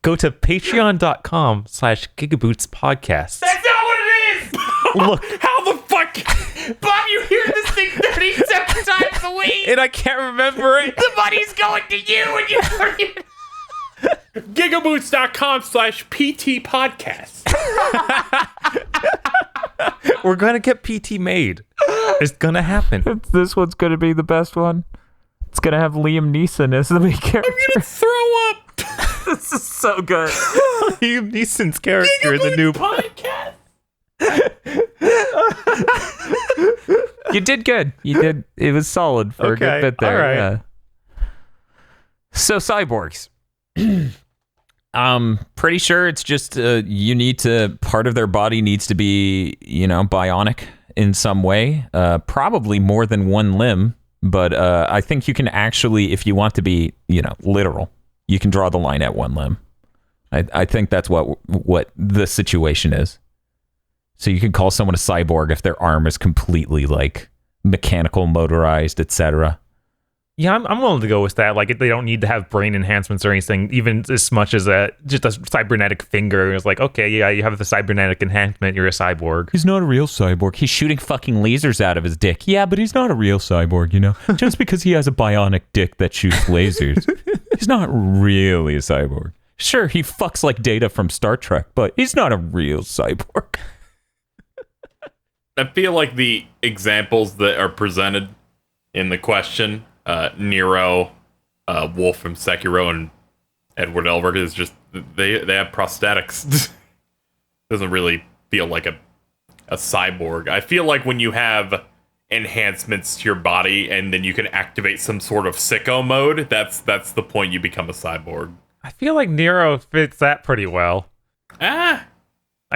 go to patreon.com/GigaBoots podcast. That's not what it is! Look, How the fuck? Bob, you hear this thing 37 times a week, and I can't remember it. the money's going to you, and you GigaBoots.com/PT podcast. We're gonna get PT made. It's gonna happen. This one's going to be the best one. It's going to have Liam Neeson as the main character. I'm gonna throw up. This is so good. Liam Neeson's character in the new podcast. You did good. You did. It was solid for a good Okay, bit there. all right. Yeah. So cyborgs. Pretty sure it's just you need to, part of their body needs to be, bionic in some way. Probably more than one limb, but I think you can actually, if you want to be, literal, you can draw the line at one limb. I think that's what the situation is. So you can call someone a cyborg if their arm is completely like mechanical, motorized, etc. Yeah, I'm willing to go with that. Like, if they don't need to have brain enhancements or anything, even as much as just a cybernetic finger. It's like, okay, yeah, you have the cybernetic enhancement, you're a cyborg. He's not a real cyborg. He's shooting fucking lasers out of his dick. Yeah, but he's not a real cyborg, Just because he has a bionic dick that shoots lasers. He's not really a cyborg. Sure, he fucks like Data from Star Trek, but he's not a real cyborg. I feel like the examples that are presented in the question, Nero, Wolf from Sekiro, and Edward Elric, is just they have prosthetics. Doesn't really feel like a cyborg. I feel like when you have enhancements to your body and then you can activate some sort of sicko mode, that's the point you become a cyborg. I feel like Nero fits that pretty well. I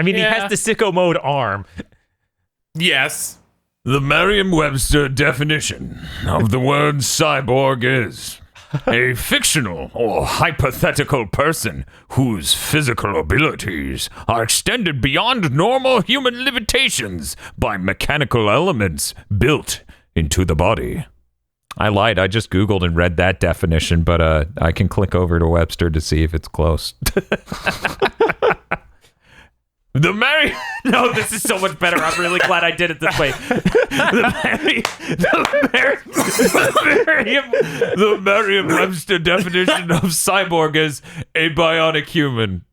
mean, he has the sicko mode arm. Yes. The Merriam-Webster definition of the word cyborg is a fictional or hypothetical person whose physical abilities are extended beyond normal human limitations by mechanical elements built into the body. I lied. I just Googled and read that definition, but I can click over to Webster to see if it's close. No, this is so much better. I'm really glad I did it this way. The Merriam-Webster definition of cyborg is a bionic human.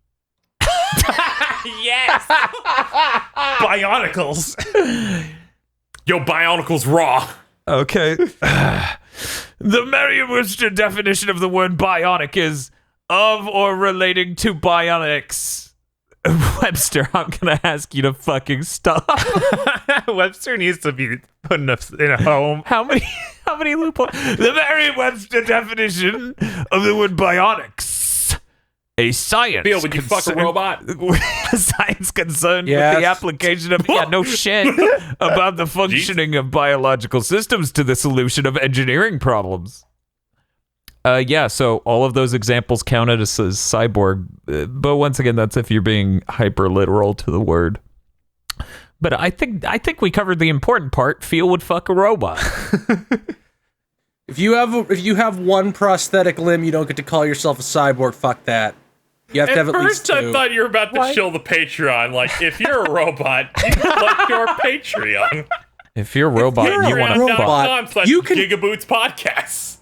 Yes! Bionicles. Yo, Bionicles raw. Okay. The Merriam-Webster definition of the word bionic is of or relating to bionics. Webster, I'm gonna ask you to fucking stop. Webster needs to be put in a home. How many loopholes? The Merriam-Webster definition of the word bionics. A science. Bill, would you fuck a robot? Science concerned Yes. with the application of No shit. about the functioning of biological systems to the solution of engineering problems. Yeah, so all of those examples counted as cyborg, but once again, that's if you're being hyper literal to the word. But I think we covered the important part. Phil would fuck a robot. If you have one prosthetic limb, you don't get to call yourself a cyborg. Fuck that. You have to have at least First, I two. thought you were about to shill the Patreon. Like, if you're a robot, you can like your Patreon. If you're a robot, you're you a want to robot, Patreon.com/GigaBoots podcast.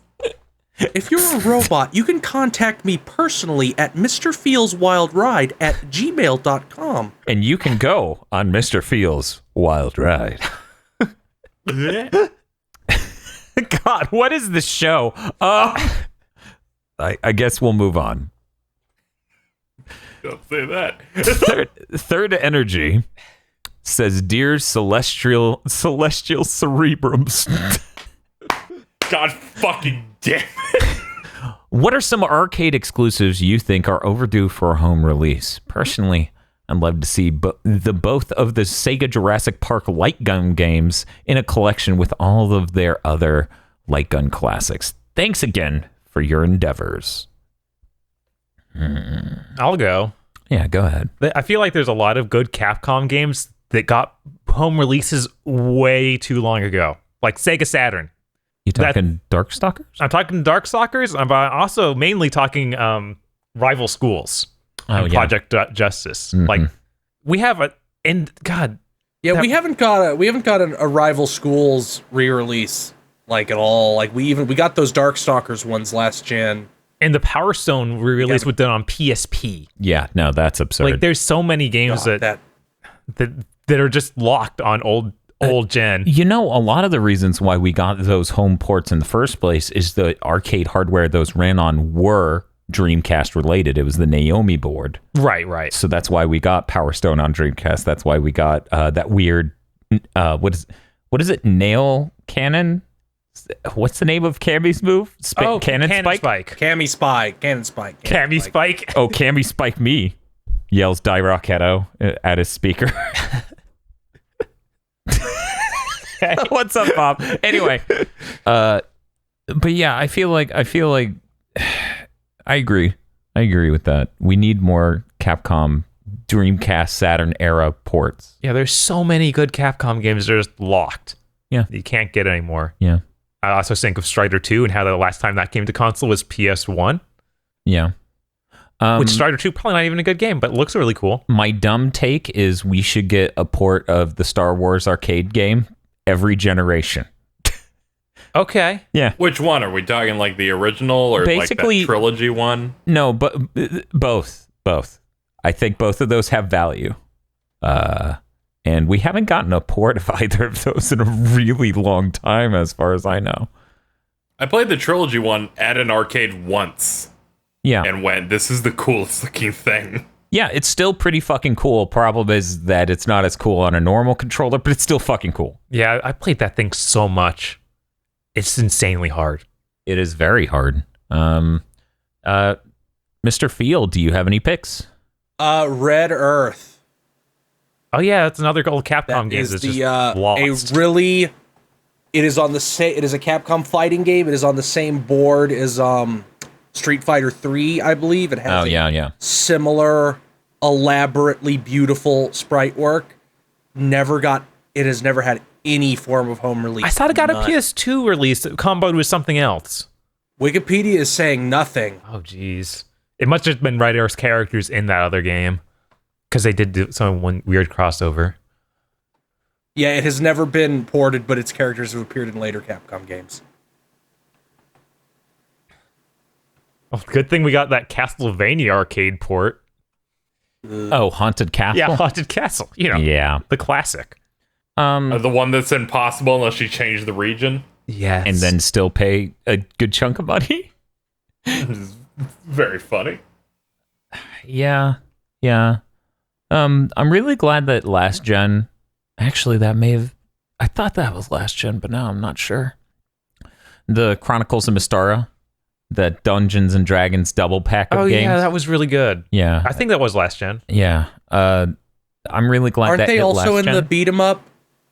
If you're a robot, you can contact me personally at mrfeelswildride@gmail.com. And you can go on Mr. Feels Wild Ride. God, what is this show? I guess we'll move on. Don't say that. Third Energy says, "Dear celestial cerebrums." God fucking damn it. What are some arcade exclusives you think are overdue for a home release? Personally, I'd love to see both of the Sega Jurassic Park light gun games in a collection with all of their other light gun classics. Thanks again for your endeavors. I'll go. Yeah, go ahead. I feel like there's a lot of good Capcom games that got home releases way too long ago, like Sega Saturn. You talking Darkstalkers? I'm talking Darkstalkers, but I'm also mainly talking Rival Schools and Project Justice. Mm-hmm. Like we have a Yeah, we haven't got a Rival Schools re-release like at all. Like we got those Darkstalkers ones last gen. and the Power Stone re-release was done on PSP. Yeah, no, that's absurd. Like there's so many games that are just locked on old gen. You know, a lot of the reasons why we got those home ports in the first place is the arcade hardware those ran on were Dreamcast related. It was the Naomi board. Right. So that's why we got Power Stone on Dreamcast. That's why we got that weird, what is it? Nail cannon? What's the name of Cammy's move? Cannon Spike? Cammy Spike. Cannon Spike. Cammy Spike. Oh, Cammy Spike me, yells Dyrocketo at his speaker. What's up, Bob? Anyway, but yeah, I feel like I agree with that. We need more Capcom Dreamcast Saturn era ports. Yeah, there's so many good Capcom games that are just locked. Yeah. You can't get anymore. Yeah. I also think of Strider 2 and how the last time that came to console was PS1. Yeah. Which Strider 2 probably not even a good game, but looks really cool. My dumb take is we should get a port of the Star Wars arcade game every generation. Okay. Yeah. Which one? Are we talking like the original or Basically, like that trilogy one? No, but both. I think both of those have value. And we haven't gotten a port of either of those in a really long time, as far as I know. I played the trilogy one at an arcade once. Yeah. And went, this is the coolest looking thing. Yeah, it's still pretty fucking cool. Problem is that it's not as cool on a normal controller, but it's still fucking cool. Yeah, I played that thing so much. It's insanely hard. It is very hard. Mr. Field, do you have any picks? Red Earth. Oh yeah, that's another old Capcom game. Is That's the just lost. it is on the same. It is a Capcom fighting game. It is on the same board as Street Fighter 3, I believe. It has similar, elaborately beautiful sprite work. It has never had any form of home release. I thought it got a PS2 release comboed with something else. Wikipedia is saying nothing. Oh jeez, it must have been Red Earth's characters in that other game because they did do some weird crossover. Yeah, it has never been ported, but its characters have appeared in later Capcom games. Oh, good thing we got that Castlevania arcade port. Oh, Haunted Castle? Yeah, Haunted Castle. You know, yeah, the classic. The one that's impossible unless you change the region. Yes. And then still pay a good chunk of money? Very funny. Yeah. I'm really glad that last gen... Actually, that may have... I thought that was last gen, but now I'm not sure. The Chronicles of Mystara, that Dungeons and Dragons double pack of games. Oh, yeah, that was really good. Yeah. I think that was last gen. Yeah. I'm really glad Aren't that they hit also last in gen. the beat 'em up?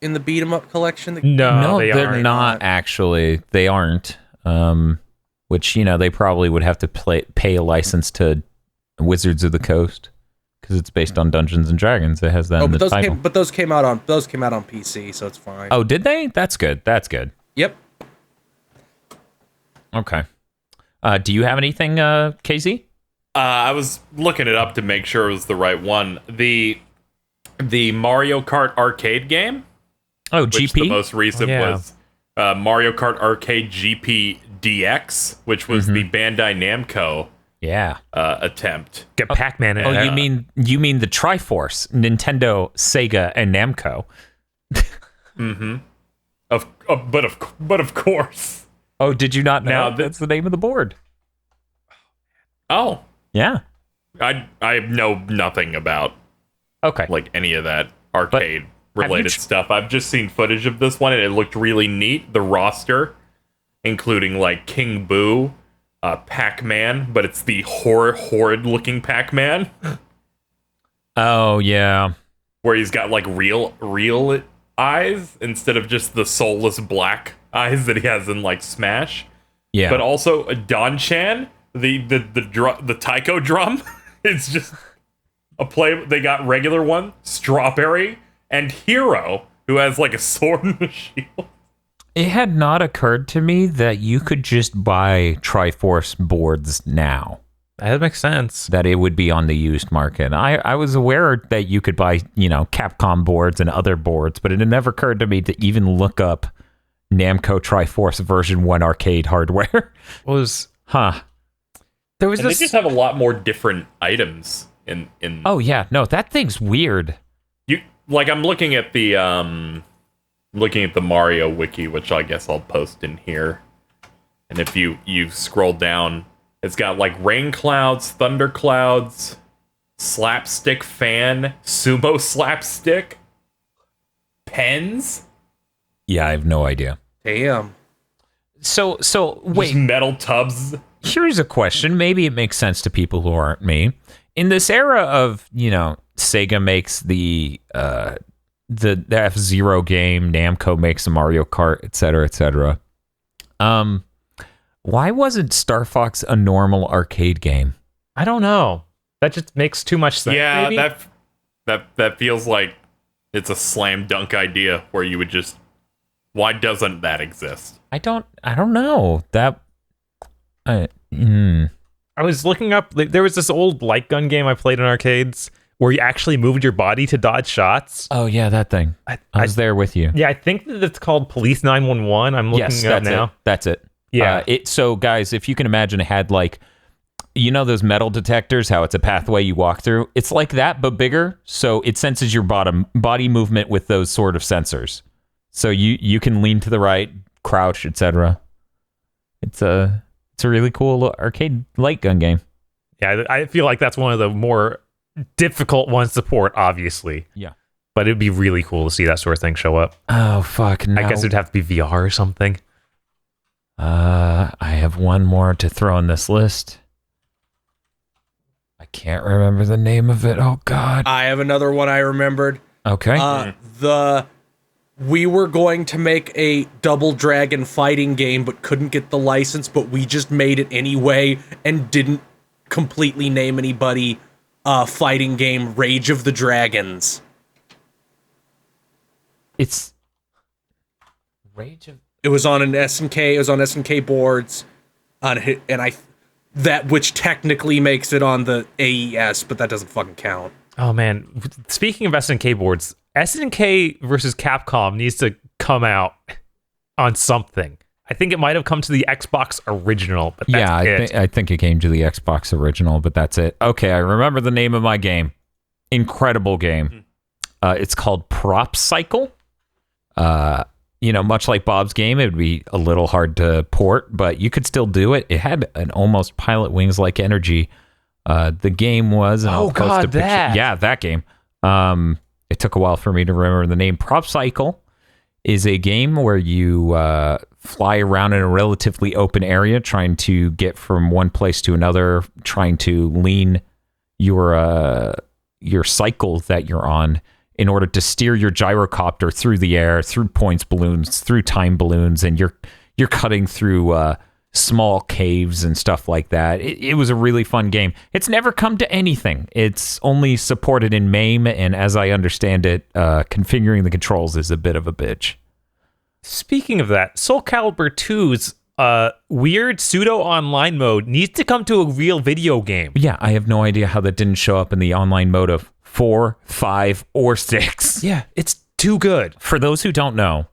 In the beat 'em up collection? No, they're not actually. They aren't. Which, they probably would have to pay a license to Wizards of the Coast because it's based on Dungeons and Dragons. It has that in the title. But those came out on PC, so it's fine. Oh, did they? That's good. Yep. Okay. Do you have anything, KZ? I was looking it up to make sure it was the right one. The Mario Kart arcade game. Oh, which GP? the most recent Yeah. was Mario Kart Arcade GP DX, which was the Bandai Namco Yeah. attempt. Get Pac-Man in Oh, it. you mean the Triforce, Nintendo, Sega, and Namco? But of course. Oh, did you not know? Now, That's the name of the board. Oh, Yeah. I know nothing about Okay. like any of that arcade have related you stuff. I've just seen footage of this one and it looked really neat. The roster, including like King Boo, Pac-Man, but it's the horrid looking Pac-Man Oh, yeah. where he's got like real eyes instead of just the soulless black eyes that he has in like Smash. Yeah. But also Don-chan, the taiko drum. It's just a play. They got regular one, Strawberry, and Hero, who has like a sword and a shield. It had not occurred to me that you could just buy Triforce boards now, That makes sense. that it would be on the used market. I was aware that you could buy, Capcom boards and other boards, but it had never occurred to me to even look up Namco Triforce version 1 arcade hardware. Was Huh. there was And they this? just have a lot more different items in. Oh, yeah. No, that thing's weird. You like I'm looking at the Mario wiki, which I guess I'll post in here. And if you scroll down, it's got like rain clouds, thunder clouds, slapstick fan, sumo slapstick, pens, Yeah, I have no idea. Damn. So wait, just metal tubs. here's a question. Maybe it makes sense to people who aren't me. In this era of, Sega makes the F-Zero game, Namco makes the Mario Kart, et cetera, why wasn't Star Fox a normal arcade game? I don't know. That just makes too much sense. Yeah, maybe? that feels like it's a slam dunk idea where you would just. Why doesn't that exist? I don't know. I was looking up. There was this old light gun game I played in arcades where you actually moved your body to dodge shots. Oh yeah, that thing. I was there with you. Yeah, I think that it's called Police 911. I'm looking Yes, it up that's now. it. That's it. Yeah. So guys, if you can imagine, it had like, those metal detectors, how it's a pathway you walk through. It's like that, but bigger. So it senses your body movement with those sort of sensors. So you can lean to the right, crouch, etc. It's a really cool arcade light gun game. Yeah, I feel like that's one of the more difficult ones to port, obviously. Yeah. But it'd be really cool to see that sort of thing show up. Oh fuck! No. I guess it'd have to be VR or something. I have one more to throw on this list. I can't remember the name of it. Oh god. I have another one I remembered. Okay. We were going to make a Double Dragon fighting game, but couldn't get the license, but we just made it anyway and didn't completely name anybody. Fighting game Rage of the Dragons. It's Rage of. It was on an SNK. It was on SNK boards, that which technically makes it on the AES, but that doesn't fucking count. Oh man, speaking of SNK boards, SNK versus Capcom needs to come out on something. I think it might have come to the Xbox original, but that's it. I think it came to the Xbox original, but that's it. Okay, I remember the name of my game. Incredible game. It's called Prop Cycle. Much like Bob's game, it would be a little hard to port, but you could still do it. It had an almost Pilot Wings-like energy. The game was... And I'll post a picture. Yeah, that game. It took a while for me to remember the name. Prop Cycle is a game where you fly around in a relatively open area, trying to get from one place to another, trying to lean your cycle that you're on in order to steer your gyrocopter through the air, through points balloons, through time balloons, and you're cutting through small caves and stuff like that. It was a really fun game. It's never come to anything. It's only supported in MAME, and as I understand it, configuring the controls is a bit of a bitch. Speaking of that, Soul Calibur 2's weird pseudo-online mode needs to come to a real video game. Yeah, I have no idea how that didn't show up in the online mode of 4, 5, or 6. Yeah, it's too good. For those who don't know,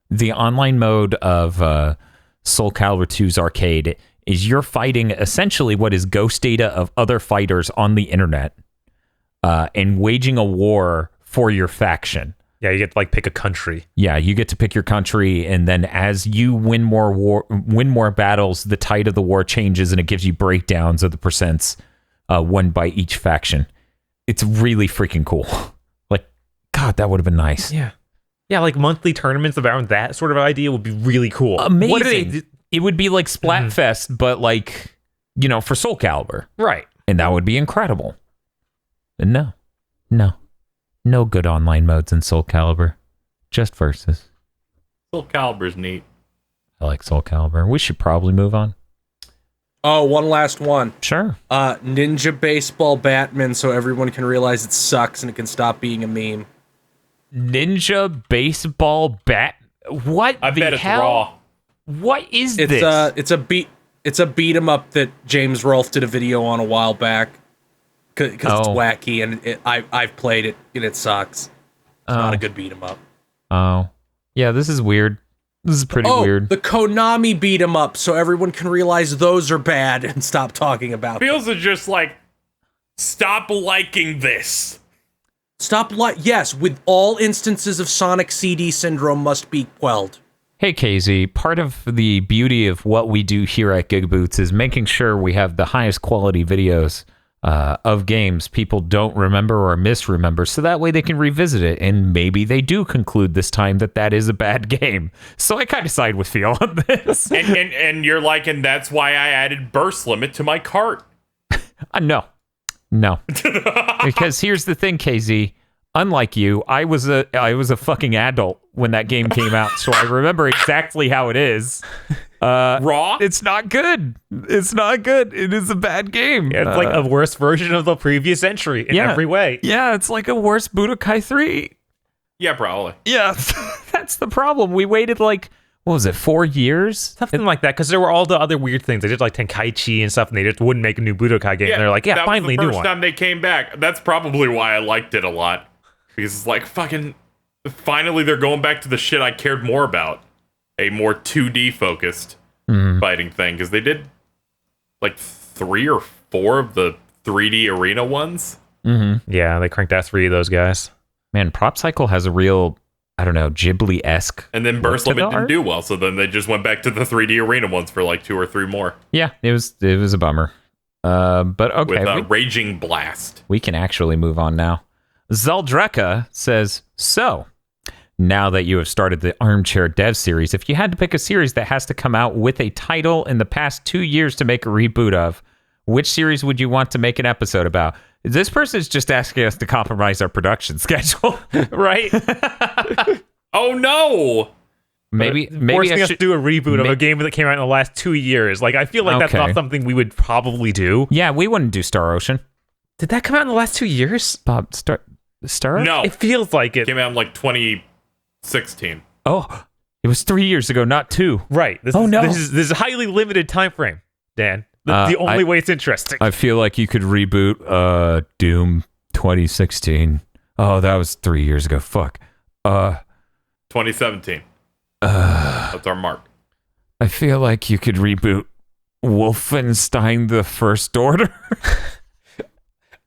the online mode of Soul Calibur 2's arcade is you're fighting essentially what is ghost data of other fighters on the internet, and waging a war for your faction. Yeah, you get to like pick a country. Yeah, you get to pick your country, and then as you win more battles, the tide of the war changes, and it gives you breakdowns of the percents won by each faction. It's really freaking cool. Like, God, that would have been nice. Yeah, like monthly tournaments around that sort of idea would be really cool. Amazing. What do they it would be like Splatfest, but like, for Soul Calibur. Right. And that would be incredible. And no good online modes in Soul Calibur. Just versus. Soul Calibur's neat. I like Soul Calibur. We should probably move on. Oh, one last one. Sure. Ninja Baseball Batman, so everyone can realize it sucks and it can stop being a meme. Ninja Baseball Bat. What I the bet it's hell? raw. What is It's this? it's a beat 'em up that James Rolfe did a video on a while back because it's wacky, and I've played it and it sucks. It's not a good beat 'em up. Oh, yeah. This is weird. This is pretty weird. The Konami beat 'em up, so everyone can realize those are bad and stop talking about them. Feels are just like, stop liking this. Yes, with all instances of Sonic CD syndrome must be quelled. Hey, KZ, part of the beauty of what we do here at GigaBoots is making sure we have the highest quality videos of games people don't remember or misremember, so that way they can revisit it, and maybe they do conclude this time that is a bad game. So I kind of side with Phil on this. and you're like, and that's why I added burst limit to my cart. No. Because here's the thing, KZ. Unlike you, I was a fucking adult when that game came out, so I remember exactly how it is. Raw? It's not good. It's not good. It is a bad game. Yeah, it's like a worse version of the previous entry in every way. Yeah, it's like a worse Budokai 3. Yeah, probably. Yeah, that's the problem. We waited like, what was it, 4 years? Something like that, because there were all the other weird things. They did like Tenkaichi and stuff, and they just wouldn't make a new Budokai game. And they're like, that finally, was the new first one. time they came back. That's probably why I liked it a lot. Because it's like, fucking, finally they're going back to the shit I cared more about. A more 2D focused fighting thing. Because they did like 3 or 4 of the 3D arena ones. Mm-hmm. Yeah, they cranked out 3 of those guys. Man, Prop Cycle has a real, I don't know, Ghibli-esque. And then Burst look to Limit the didn't art. do well. So then they just went back to the 3D arena ones for like 2 or 3 more. Yeah, it was a bummer. But okay, With Raging Blast. we can actually move on now. Zeldreka says, so, now that you have started the Armchair Dev series, if you had to pick a series that has to come out with a title in the past 2 years to make a reboot of, which series would you want to make an episode about? This person is just asking us to compromise our production schedule, right? Oh no! Maybe forcing I us should to do a reboot of a game that came out in the last 2 years. Like, I feel like that's Okay. not something we would probably do. Yeah, we wouldn't do Star Ocean. Did that come out in the last 2 years? Bob, Star? No. It feels like it. Came out in like 2016. Oh, it was 3 years ago, not 2. Right. This is a highly limited time frame, Dan. The only way it's interesting. I feel like you could reboot Doom 2016. Oh, that was 3 years ago. Fuck. 2017. That's our mark. I feel like you could reboot Wolfenstein the First Order.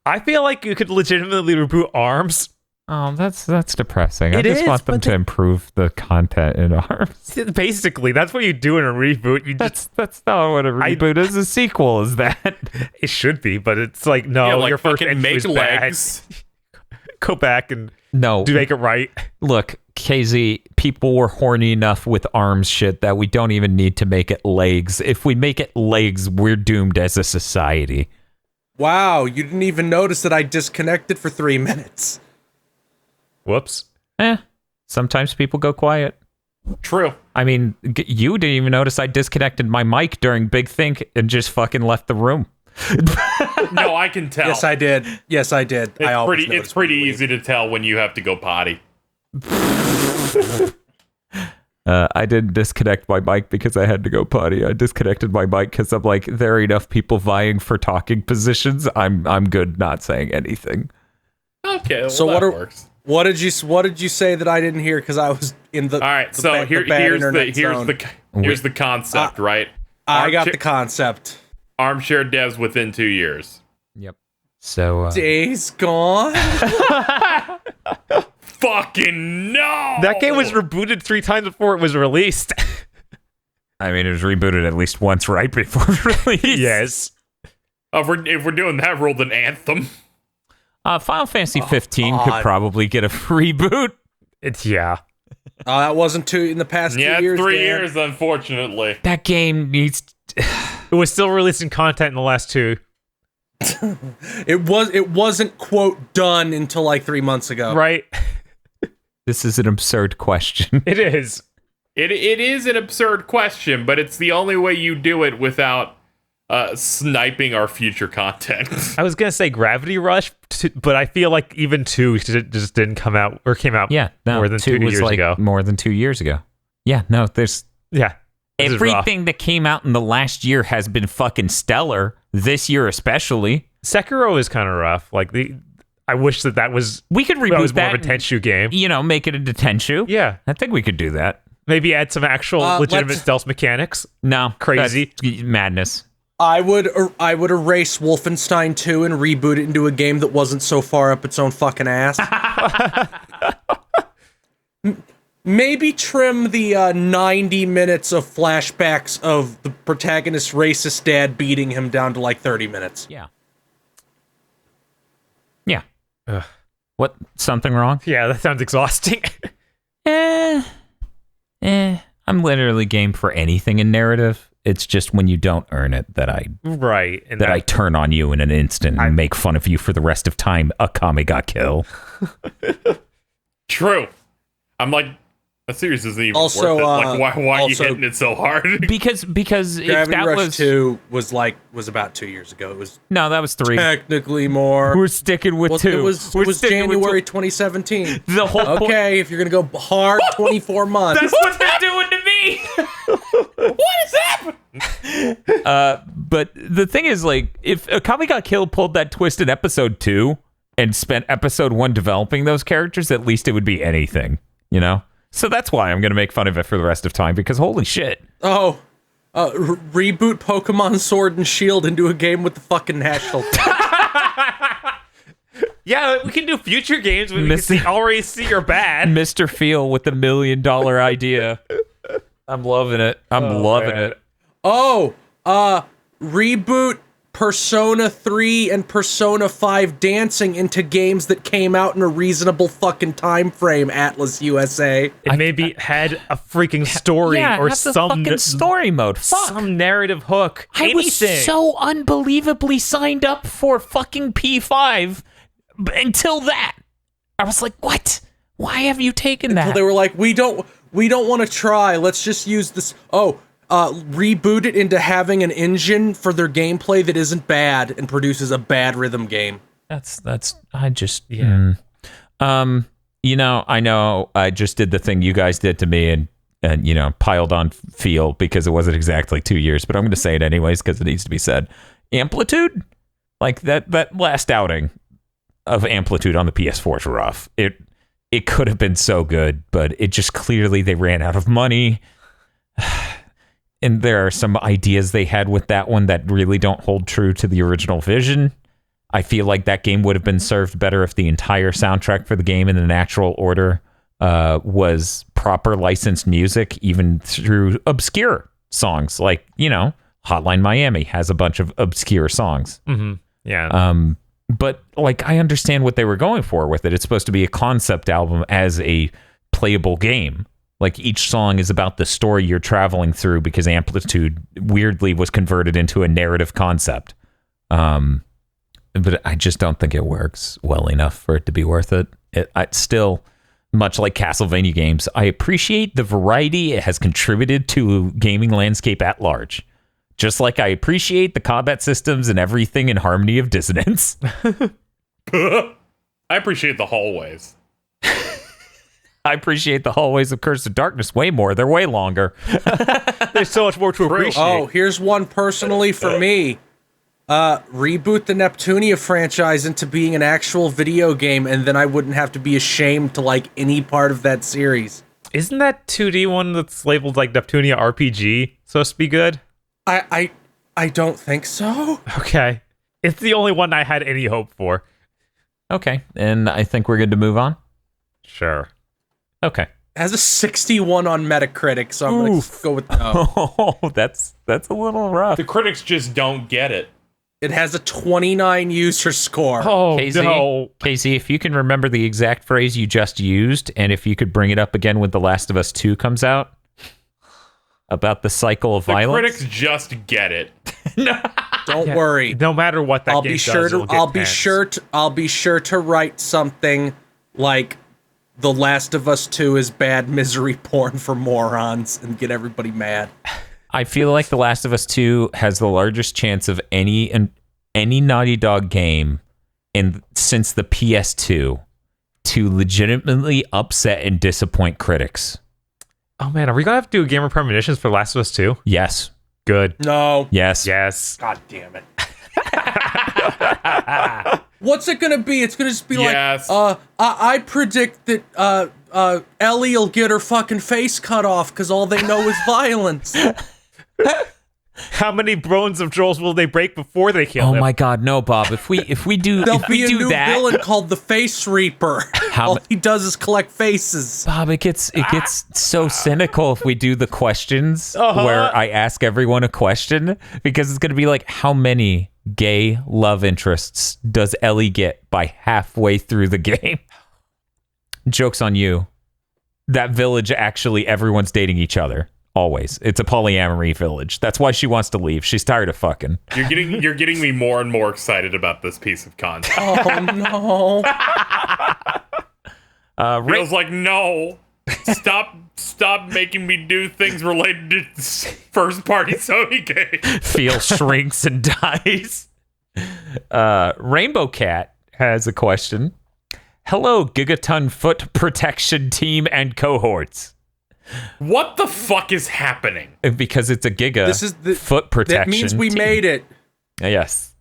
I feel like you could legitimately reboot ARMS. Oh, that's depressing. I It just is, want them but to improve the content in ARMS. Basically, that's what you do in a reboot. You just That's not what a reboot is. A sequel is that. it should be, but it's like no, Yeah, like your first fucking entry make was bad. legs. Go back and No. make it right. Look, KZ, people were horny enough with ARMS shit that we don't even need to make it legs. If we make it legs, we're doomed as a society. Wow, you didn't even notice that I disconnected for 3 minutes. Whoops. Sometimes people go quiet. True. I mean, you didn't even notice I disconnected my mic during Big Think and just fucking left the room. No, I can tell. Yes, I did. It's pretty easy to tell when you have to go potty. I didn't disconnect my mic because I had to go potty. I disconnected my mic because I'm like, there are enough people vying for talking positions. I'm good not saying anything. Okay, well, So that works. What did you say that I didn't hear? Because I was in the. All right, the so bad here's the concept, right? I got the concept. Armchair devs within 2 years. Yep. So Days Gone. Fucking no! That game was rebooted 3 times before it was released. I mean, it was rebooted at least once right before release. Yes. If we're doing that rule, then Anthem. Final Fantasy 15 could probably get a reboot. Yeah. That wasn't in the past 2 Yeah, years. 3 Dan. years, unfortunately. That game needs. It was still releasing content in the last 2. It wasn't quote done until like 3 months ago. Right? This is an absurd question. It is. It is an absurd question, but it's the only way you do it without sniping our future content. I was going to say Gravity Rush, but I feel like even 2 just didn't come out or came out more than 2 was years like ago. More than 2 years ago. Yeah, no, there's Yeah. This is rough. everything that came out in the last year has been fucking stellar. This year especially. Sekiro is kind of rough. Like I wish that was We could reboot that was more that of a Tenshu game. You know, make it a Tenshu. Yeah. I think we could do that. Maybe add some actual legitimate let's- stealth mechanics. No, Crazy. that's madness. I would erase Wolfenstein 2 and reboot it into a game that wasn't so far up its own fucking ass. Maybe trim the 90 minutes of flashbacks of the protagonist's racist dad beating him down to like 30 minutes. Yeah. What? Something wrong? Yeah, that sounds exhausting. I'm literally game for anything in narrative. It's just when you don't earn it that I Right. And I turn on you in an instant and make fun of you for the rest of time. Akame ga kill. True. I'm like, that series isn't even Also, worth it. Like, why are you also- hitting it so hard? Because if Gravity that Rush was 2 was about 2 years ago. It was no, that was 3. technically more. We're sticking with Well, 2. it was We're sticking with January 2. 2017. The whole point. Okay, if you're gonna go hard, 24 months. That's what they're doing to me. What is happening? But the thing is, like, if Akame got killed pulled that twist in episode 2 and spent episode 1 developing those characters, at least it would be anything, you know? So that's why I'm gonna make fun of it for the rest of time, because holy shit. Oh, reboot Pokemon Sword and Shield into a game with the fucking national. Yeah, we can do future games when we Missing- can already see you're bad. Mr. Feel with the $1 million idea. I'm loving it. I'm loving man. it. Oh, reboot Persona 3 and Persona 5 dancing into games that came out in a reasonable fucking time frame, Atlas USA. It maybe had a freaking story Yeah, or have the some fucking story mode. Fuck. some narrative hook. I was so unbelievably signed up for fucking P5 until that. I was like, what? Why have you taken that? They were like, we don't want to try. Let's just use this. Reboot it into having an engine for their gameplay that isn't bad and produces a bad rhythm game. That's I just you know, I know I just did the thing you guys did to me and you know, piled on Feel because it wasn't exactly 2 years, but I'm going to say it anyways because it needs to be said. Amplitude, like that last outing of Amplitude on the PS4 is rough. It could have been so good, but it just clearly they ran out of money. And there are some ideas they had with that one that really don't hold true to the original vision. I feel like that game would have been served better if the entire soundtrack for the game in the natural order was proper licensed music, even through obscure songs. Like, you know, Hotline Miami has a bunch of obscure songs. Mm-hmm. Yeah. But like, I understand what they were going for with it. It's supposed to be a concept album as a playable game. Like, each song is about the story you're traveling through because Amplitude weirdly was converted into a narrative concept. But I just don't think it works well enough for it to be worth it. It's still, much like Castlevania games, I appreciate the variety it has contributed to gaming landscape at large. Just like I appreciate the combat systems and everything in Harmony of Dissonance. I appreciate the hallways. I appreciate the hallways of Curse of Darkness way more. They're way longer. There's so much more to appreciate. Oh, here's one personally for me. Reboot the Neptunia franchise into being an actual video game, and then I wouldn't have to be ashamed to like any part of that series. Isn't that 2D one that's labeled like Neptunia RPG supposed to be good? I don't think so. Okay. It's the only one I had any hope for. Okay, and I think we're good to move on. Sure. Okay. It has a 61 on Metacritic, so I'm going to go with no. Oh, that's a little rough. The critics just don't get it. It has a 29 user score. Oh, Casey, no. Casey, if you can remember the exact phrase you just used, and if you could bring it up again when The Last of Us 2 comes out, about the cycle of The violence. critics just get it. Don't worry. No matter what that game does, it'll get pens. I'll be sure to write something like The Last of Us 2 is bad misery porn for morons and get everybody mad. I feel like The Last of Us 2 has the largest chance of any Naughty Dog game since the PS2 to legitimately upset and disappoint critics. Oh, man. Are we going to have to do Gamer Premonitions for Last of Us 2? Yes. Good. No. Yes. Yes. God damn it. What's it gonna be? It's gonna just be Yes. like, I predict that Ellie will get her fucking face cut off because all they know is violence. How many bones of Joel's will they break before they kill him? Oh my God, no, Bob. If we do There'll if we be a do new that, villain called the Face Reaper. All he does is collect faces. Bob, it gets so cynical if we do the questions where I ask everyone a question, because it's gonna be like, how many gay love interests does Ellie get by halfway through the game? Joke's on you. That village, actually everyone's dating each other. Always. It's a polyamory village. That's why she wants to leave. She's tired of fucking. You're getting me more and more excited about this piece of content. Oh no. Feels like no. Stop making me do things related to first party Sony games. Feel shrinks and dies. Rainbow Cat has a question. Hello, Gigaton Foot Protection Team and cohorts. What the fuck is happening? Because it's a Giga This is the foot protection. That means we team. made it. Yes.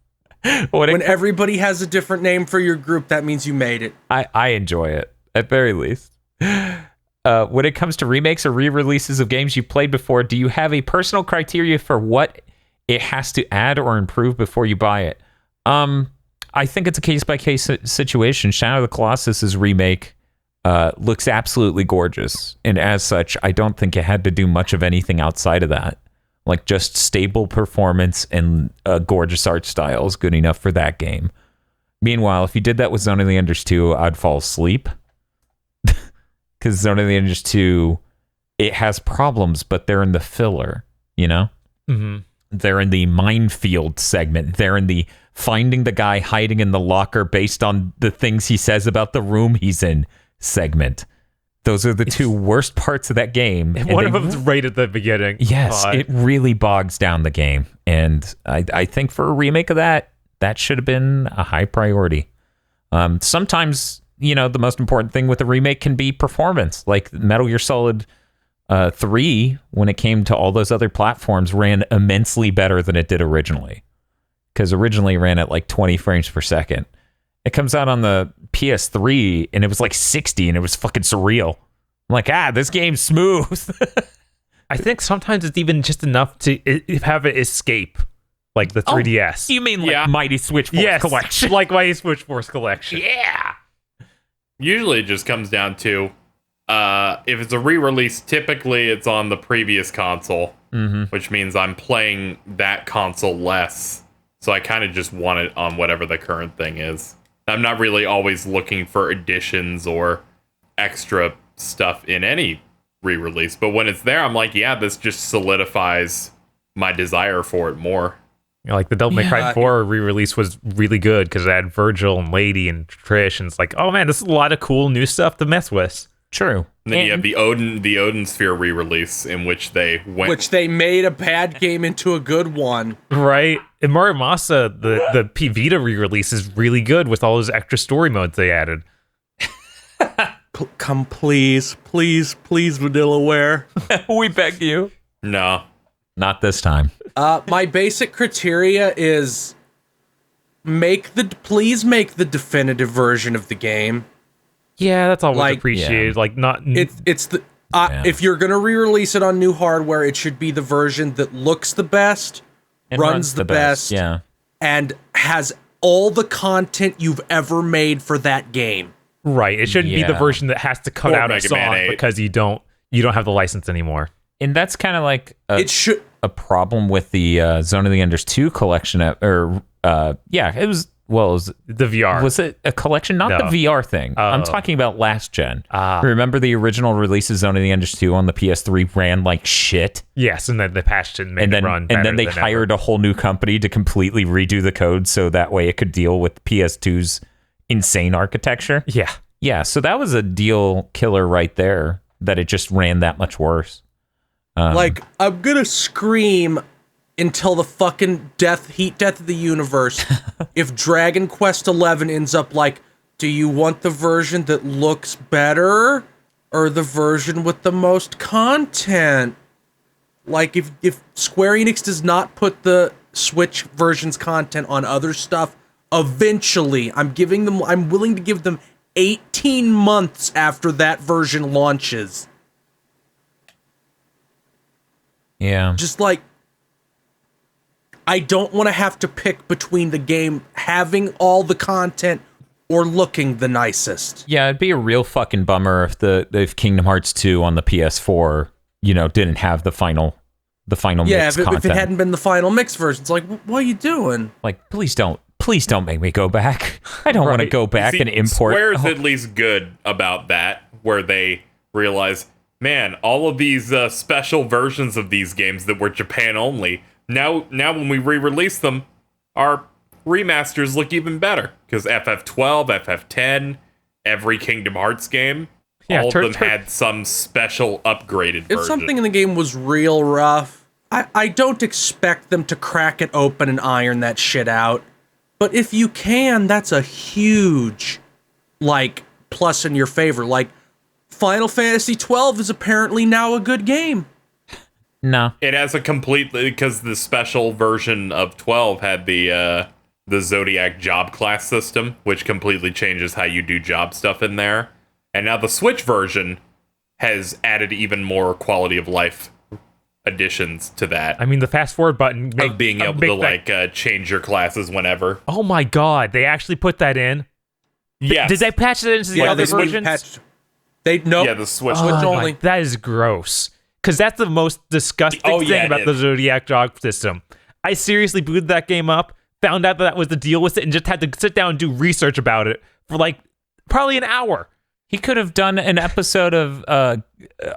When everybody has a different name for your group, that means you made it. I enjoy it, at very least. When it comes to remakes or re-releases of games you played before, do you have a personal criteria for what it has to add or improve before you buy it? I think it's a case-by-case situation. Shadow of the Colossus's remake looks absolutely gorgeous, and as such, I don't think it had to do much of anything outside of that. Like, just stable performance and gorgeous art style is good enough for that game. Meanwhile, if you did that with Zone of the Enders 2, I'd fall asleep. Because Zone of the Enders 2, it has problems, but they're in the filler, you know? Mm-hmm. They're in the minefield segment. They're in the finding the guy hiding in the locker based on the things he says about the room he's in segment. Those are the two worst parts of that game. And one of them's right at the beginning. Yes, it really bogs down the game. And I think for a remake of that should have been a high priority. Sometimes, you know, the most important thing with a remake can be performance. Like Metal Gear Solid 3, when it came to all those other platforms, ran immensely better than it did originally. Because originally it ran at like 20 frames per second. It comes out on the PS3 and it was like 60 and it was fucking surreal. I'm like, this game's smooth. I think sometimes it's even just enough to have it escape, like the 3DS. You mean like Mighty Switch Force Collection? Like Mighty Switch Force Collection. Yeah. Usually it just comes down to if it's a re-release, typically it's on the previous console, which means I'm playing that console less. So I kind of just want it on whatever the current thing is. I'm not really always looking for additions or extra stuff in any re-release. But when it's there, I'm like, this just solidifies my desire for it more. You know, like the Devil May Cry 4 re-release was really good because it had Virgil and Lady and Trish, and it's like, oh man, this is a lot of cool new stuff to mess with. True. And then you have the Odin Sphere re-release in which they made a bad game into a good one. Right. And Mario Masa, the P Vita re-release is really good with all those extra story modes they added. Come please, Vanillaware. We beg you. No. Not this time. My basic criteria is please make the definitive version of the game. Yeah, that's always Like, appreciated. yeah. Like, not It's the if you're gonna re-release it on new hardware, it should be the version that looks the best, And runs the best, Yeah. and has all the content you've ever made for that game. right. It shouldn't be the Yeah. version that has to cut Or out a Mega Man song 8. because you don't have the license anymore. And that's kind of like It should. a problem with the Zone of the Enders 2 collection. It was The VR. Was it a collection? Not No. the VR thing. I'm Oh. talking about last gen. Remember the original release of Zone of the Enders 2 on the PS3 ran like shit? Yes, and then they patched it and made And it then, run and then better they than hired a whole new company to completely redo the code so that way it could deal with PS2's insane architecture. ever. Yeah. Yeah, so that was a deal killer right there, that it just ran that much worse. Like, I'm gonna scream until the fucking heat death of the universe if Dragon Quest XI ends up like, do you want the version that looks better or the version with the most content? Like, if Square Enix does not put the Switch version's content on other stuff, eventually, I'm willing to give them 18 months after that version launches. Yeah. Just like, I don't want to have to pick between the game having all the content or looking the nicest. Yeah, it'd be a real fucking bummer if Kingdom Hearts 2 on the PS4, didn't have the final Yeah, mix if content. it hadn't been the final mix version, it's like, what are you doing? Like, please don't make me go back. I don't want to Right. go back See, and import. Square's at least good about that, where they realize, man, all of these special versions of these games that were Japan only, now when we re-release them, our remasters look even better. Because FF12, FF10, every Kingdom Hearts game, Yeah, all of them had some special upgraded version. If something in the game was real rough, I don't expect them to crack it open and iron that shit out. But if you can, that's a huge, plus in your favor. Like, Final Fantasy 12 is apparently now a good game. No. It has a because the special version of 12 had the Zodiac job class system, which completely changes how you do job stuff in there. And now the Switch version has added even more quality of life additions to that. I mean, the fast forward button Of being able to change your classes whenever. Oh my god, they actually put that in? Yes. Did they patch it into the Yeah, other they versions? Yeah, the Switch. Switch Oh only. my, that is gross. Because that's the most disgusting thing it about the is. Zodiac job system. I seriously booted that game up, found out that was the deal with it, and just had to sit down and do research about it for probably an hour. He could have done an episode of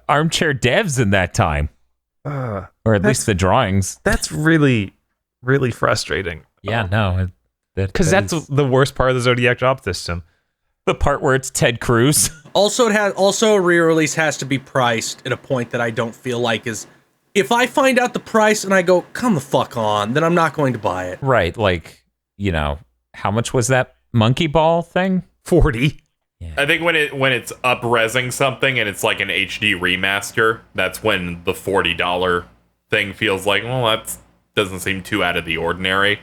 Armchair Devs in that time. Or at least the drawings. That's really, really frustrating. Yeah, no. Because that's the worst part of the Zodiac job system. the part where it's Ted Cruz. Also, a re-release has to be priced at a point that I don't feel like is. If I find out the price and I go, come the fuck on, then I'm not going to buy it. Right, like, how much was that monkey ball thing? 40. I think when it's up-resing something and it's like an HD remaster, that's when the $40 thing feels like, well, that doesn't seem too out of the ordinary.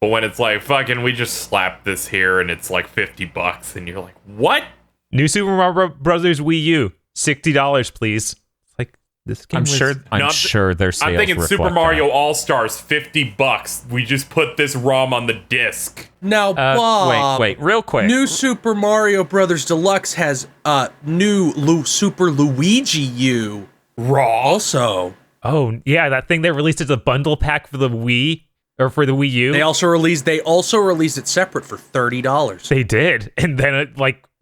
But when it's like, fucking, we just slapped this here and it's like $50, and you're like, what? New Super Mario Brothers Wii U, $60, please. Like, this game I'm was- sure their sales I'm thinking reflect Super that. Mario All-Stars, $50. We just put this ROM on the disc. Now, Bob, Wait, real quick. New Super Mario Brothers Deluxe has Super Luigi U. Raw. Also, Oh, yeah, that thing they released as a bundle pack for the Wii, or for the Wii U. they also released it separate for $30. They did. And then,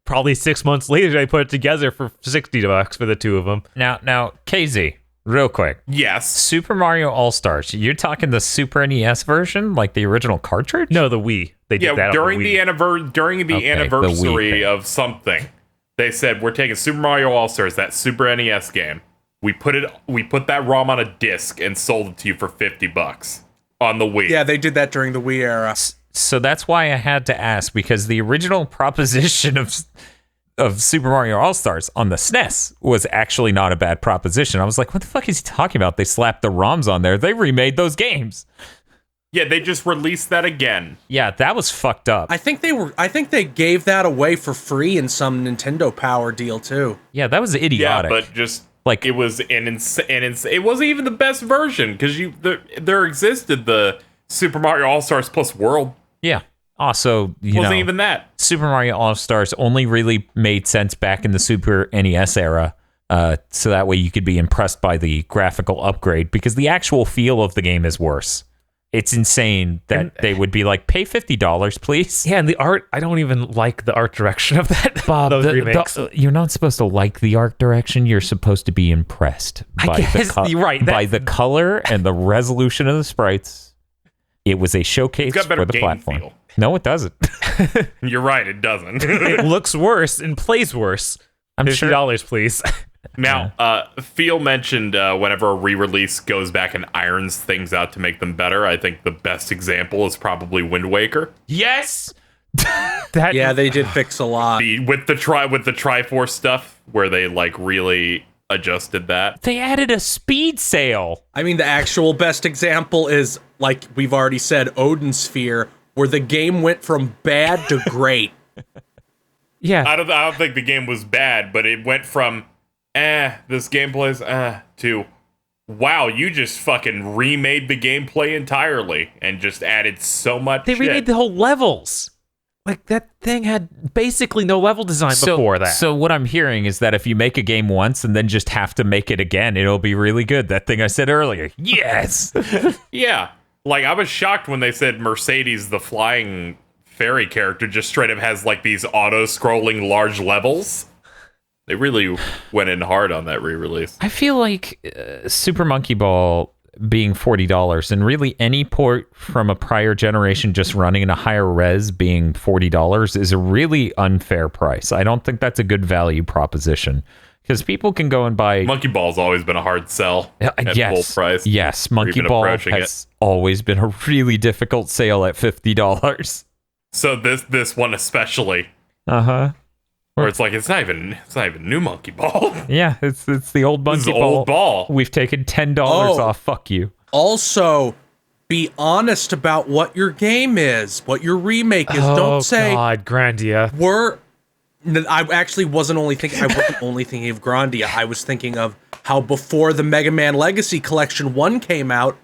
probably 6 months later, they put it together for $60 for the two of them. Now, KZ, real quick. Yes. Super Mario All-Stars. You're talking the Super NES version, like the original cartridge? No, the Wii. They did that Yeah, on during the Wii. the Okay, the anniversary Wii. of something, they said we're taking Super Mario All Stars, that Super NES game. We put that ROM on a disc and sold it to you for $50 on the Wii. Yeah, they did that during the Wii era. So that's why I had to ask, because the original proposition of Super Mario All-Stars on the SNES was actually not a bad proposition. I was like, what the fuck is he talking about? They slapped the ROMs on there. They remade those games. Yeah, they just released that again. Yeah, that was fucked up. I think they gave that away for free in some Nintendo Power deal too. Yeah, that was idiotic. Yeah, but just like it was it wasn't even the best version because there existed the Super Mario All Stars Plus World. Yeah. Also, Wasn't even that. Super Mario All-Stars only really made sense back in the Super NES era, so that way you could be impressed by the graphical upgrade, because the actual feel of the game is worse. It's insane that they would be like, pay $50, please. Yeah, and the art, I don't even like the art direction of that. Bob, those remakes. You're not supposed to like the art direction. You're supposed to be impressed by you're right. by the color and the resolution of the sprites. It was a showcase It's got better for the game platform. feel. No, it doesn't. You're right, it doesn't. It looks worse and plays worse. I'm sure. $50, please. Now, Phil mentioned whenever a re-release goes back and irons things out to make them better. I think the best example is probably Wind Waker. Yes. Yeah, they did fix a lot. With the Triforce stuff, where they like really adjusted that. They added a speed sail. I mean, the actual best example is, like we've already said, Odin Sphere, where the game went from bad to great. Yeah. I don't think the game was bad, but it went from this gameplay's to wow, you just fucking remade the gameplay entirely and just added so much They remade the whole levels. Like, that thing had basically no level design before that. So what I'm hearing is that if you make a game once and then just have to make it again, it'll be really good. That thing I said earlier. Yes. Yeah. Like, I was shocked when they said Mercedes, the flying fairy character, just straight up has like these auto-scrolling large levels. They really went in hard on that re-release. I feel like Super Monkey Ball being $40 and really any port from a prior generation just running in a higher res being $40 is a really unfair price. I don't think that's a good value proposition, because people can go and buy... Monkey Ball's always been a hard sell at full price. Yes, Monkey Ball has always been a really difficult sale at $50. So this one especially. Uh-huh. Where it's like, it's not even new Monkey Ball. Yeah, it's the old Monkey This is Ball. old ball. We've taken $10 off. Fuck you. Also, be honest about what your game is, what your remake is. Don't say, God, Grandia. I actually wasn't only thinking of Grandia. I was thinking of how before the Mega Man Legacy Collection 1 came out,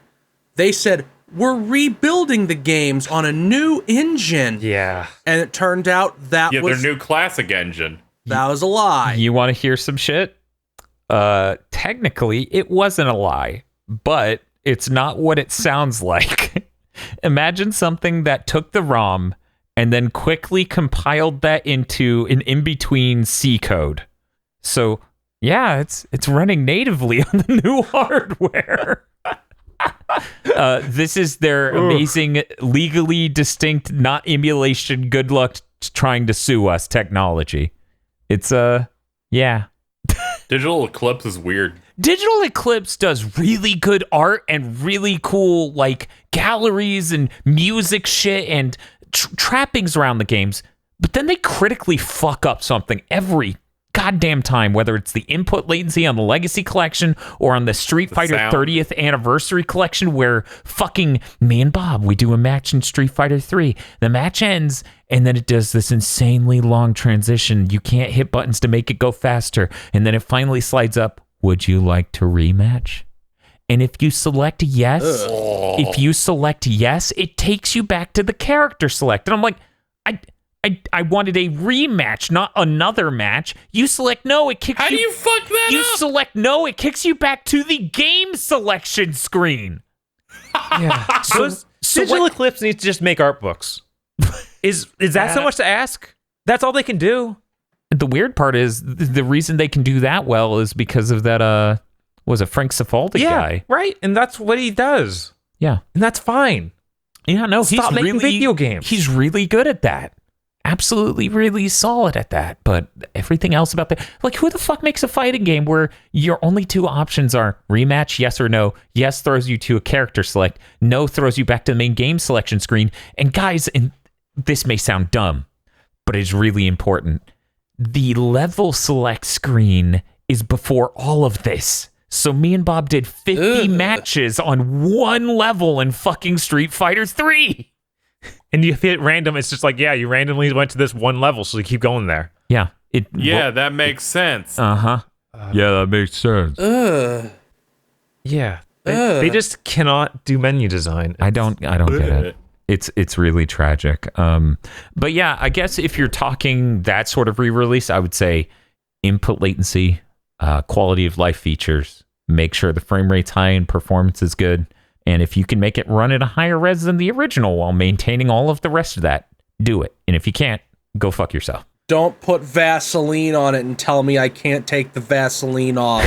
they said, we're rebuilding the games on a new engine. Yeah. And it turned out that their new classic engine. That was a lie. You want to hear some shit? Technically, it wasn't a lie, but it's not what it sounds like. Imagine something that took the ROM and then quickly compiled that into an in-between C code. So, yeah, it's running natively on the new hardware. This is their amazing, legally distinct, not emulation, good luck trying to sue us technology. It's, yeah. Digital Eclipse is weird. Digital Eclipse does really good art and really cool, like, galleries and music shit and trappings around the games, but then they critically fuck up something every goddamn time, whether it's the input latency on the Legacy Collection or on the Street Fighter 30th Anniversary Collection, where fucking me and Bob, we do a match in Street Fighter 3. The match ends, and then it does this insanely long transition. You can't hit buttons to make it go faster, and then it finally slides up, would you like to rematch? And if you select yes, it takes you back to the character select. And I'm like, I wanted a rematch, not another match. You select no, it kicks you... How do you fuck that You up? select no, it kicks you back to the game selection screen. Yeah. So Digital Eclipse needs to just make art books. Is that so much to ask? That's all they can do. The weird part is the reason they can do that well is because of that, was a Frank Cifaldi guy. Right. And that's what he does. Yeah. And that's fine. Yeah, no, Stop making video games. He's really good at that. Absolutely really solid at that. But everything else about that, like, who the fuck makes a fighting game where your only two options are rematch, yes or no? Yes throws you to a character select. No throws you back to the main game selection screen. And guys, and this may sound dumb, but it's really important. The level select screen is before all of this. So me and Bob did 50 matches on one level in fucking Street Fighter 3. And you hit random, it's just like, yeah, you randomly went to this one level, so you keep going there. Yeah. That makes sense. Uh-huh. Yeah, that makes sense. Yeah. They just cannot do menu design. I don't get it. It's really tragic. But yeah, I guess if you're talking that sort of re-release, I would say input latency, quality of life features, make sure the frame rate's high and performance is good. And if you can make it run at a higher res than the original while maintaining all of the rest of that, do it. And if you can't, go fuck yourself. Don't put Vaseline on it and tell me I can't take the Vaseline off.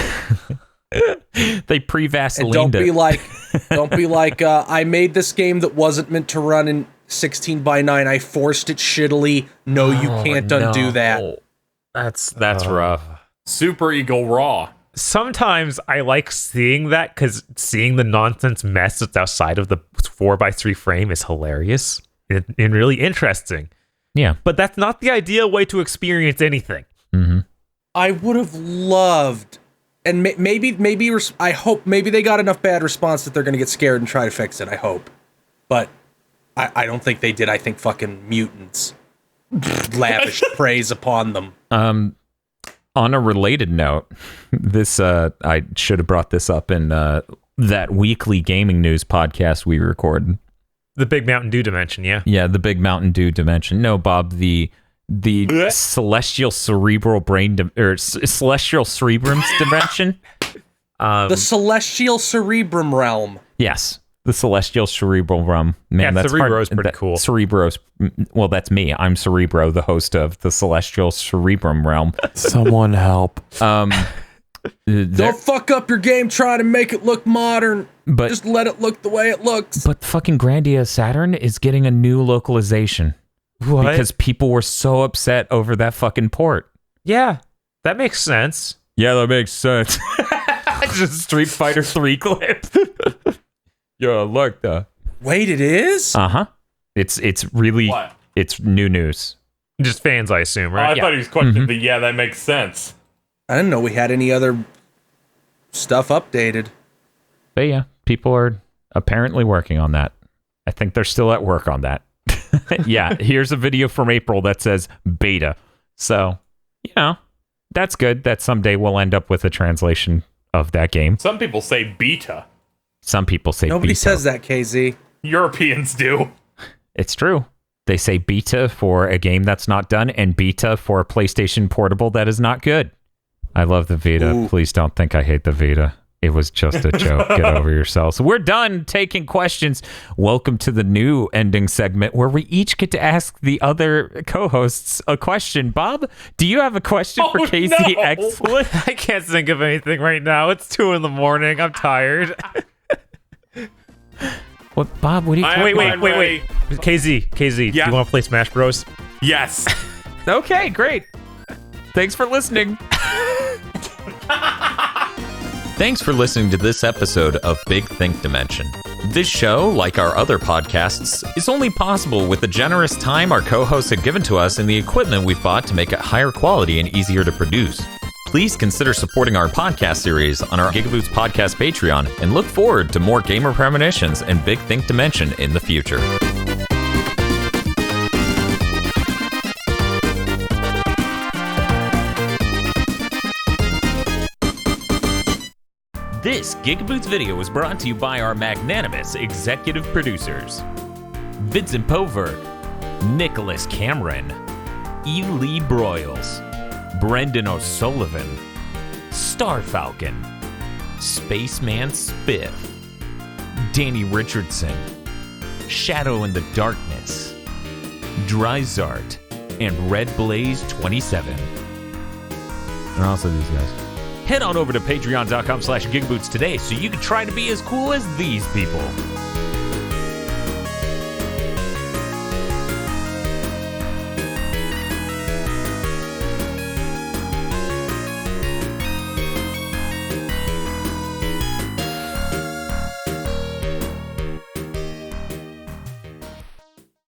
They pre-Vaselined Don't it. be like, I made this game that wasn't meant to run in 16:9. I forced it shittily. No, you can't undo that. That's rough. Super Eagle Raw. Sometimes I like seeing that because seeing the nonsense mess that's outside of the 4x3 frame is hilarious and really interesting. Yeah. But that's not the ideal way to experience anything. Mm-hmm. I would have loved, and maybe I hope maybe they got enough bad response that they're going to get scared and try to fix it. I hope. But I don't think they did. I think fucking mutants lavished praise upon them. On a related note, this I should have brought this up in that weekly gaming news podcast we record. The Big Mountain Dew dimension, yeah. Yeah, the Big Mountain Dew dimension. No, Bob, the celestial cerebral brain celestial cerebrum's dimension. The celestial cerebrum realm. Yes, the celestial cerebral realm. Man, yeah, that's Cerebro's pretty cool. Cerebro's, well, that's me. I'm Cerebro, the host of the celestial cerebrum realm. Someone help. Don't fuck up your game trying to make it look modern. But just let it look the way it looks. But fucking Grandia Saturn is getting a new localization. What? Because people were so upset over that fucking port. Yeah, that makes sense. Yeah, that makes sense. Just Street Fighter 3 clip. Yeah, I like that. Wait, it is? Uh-huh. It's really What? It's new news. Just fans, I assume, right? I thought he was questioning the that makes sense. I didn't know we had any other stuff updated. But yeah, people are apparently working on that. I think they're still at work on that. Yeah, here's a video from April that says beta. So, that's good that someday we'll end up with a translation of that game. Some people say beta. Some people say Nobody beta. says that, KZ. Europeans do. It's true. They say beta for a game that's not done and beta for a PlayStation Portable that is not good. I love the Vita. Ooh. Please don't think I hate the Vita. It was just a joke. Get over yourselves. We're done taking questions. Welcome to the new ending segment where we each get to ask the other co-hosts a question. Bob, do you have a question for KZX? No. What? I can't think of anything right now. It's 2 a.m. I'm tired. What, Bob? What do you? Wait. KZ, Yeah. do you want to play Smash Bros? Yes. Okay, great. Thanks for listening. Thanks for listening to this episode of Big Think Dimension. This show, like our other podcasts, is only possible with the generous time our co-hosts have given to us and the equipment we've bought to make it higher quality and easier to produce. Please consider supporting our podcast series on our GigaBoots podcast Patreon and look forward to more gamer premonitions and Big Think Dimension in the future. This GigaBoots video was brought to you by our magnanimous executive producers, Vincent Povert, Nicholas Cameron, E. Lee Broyles, Brendan O'Sullivan, Star Falcon, Spaceman Spiff, Danny Richardson, Shadow in the Darkness, Dryzart, and Red Blaze 27. And also these guys. Head on over to patreon.com/gigaboots today so you can try to be as cool as these people.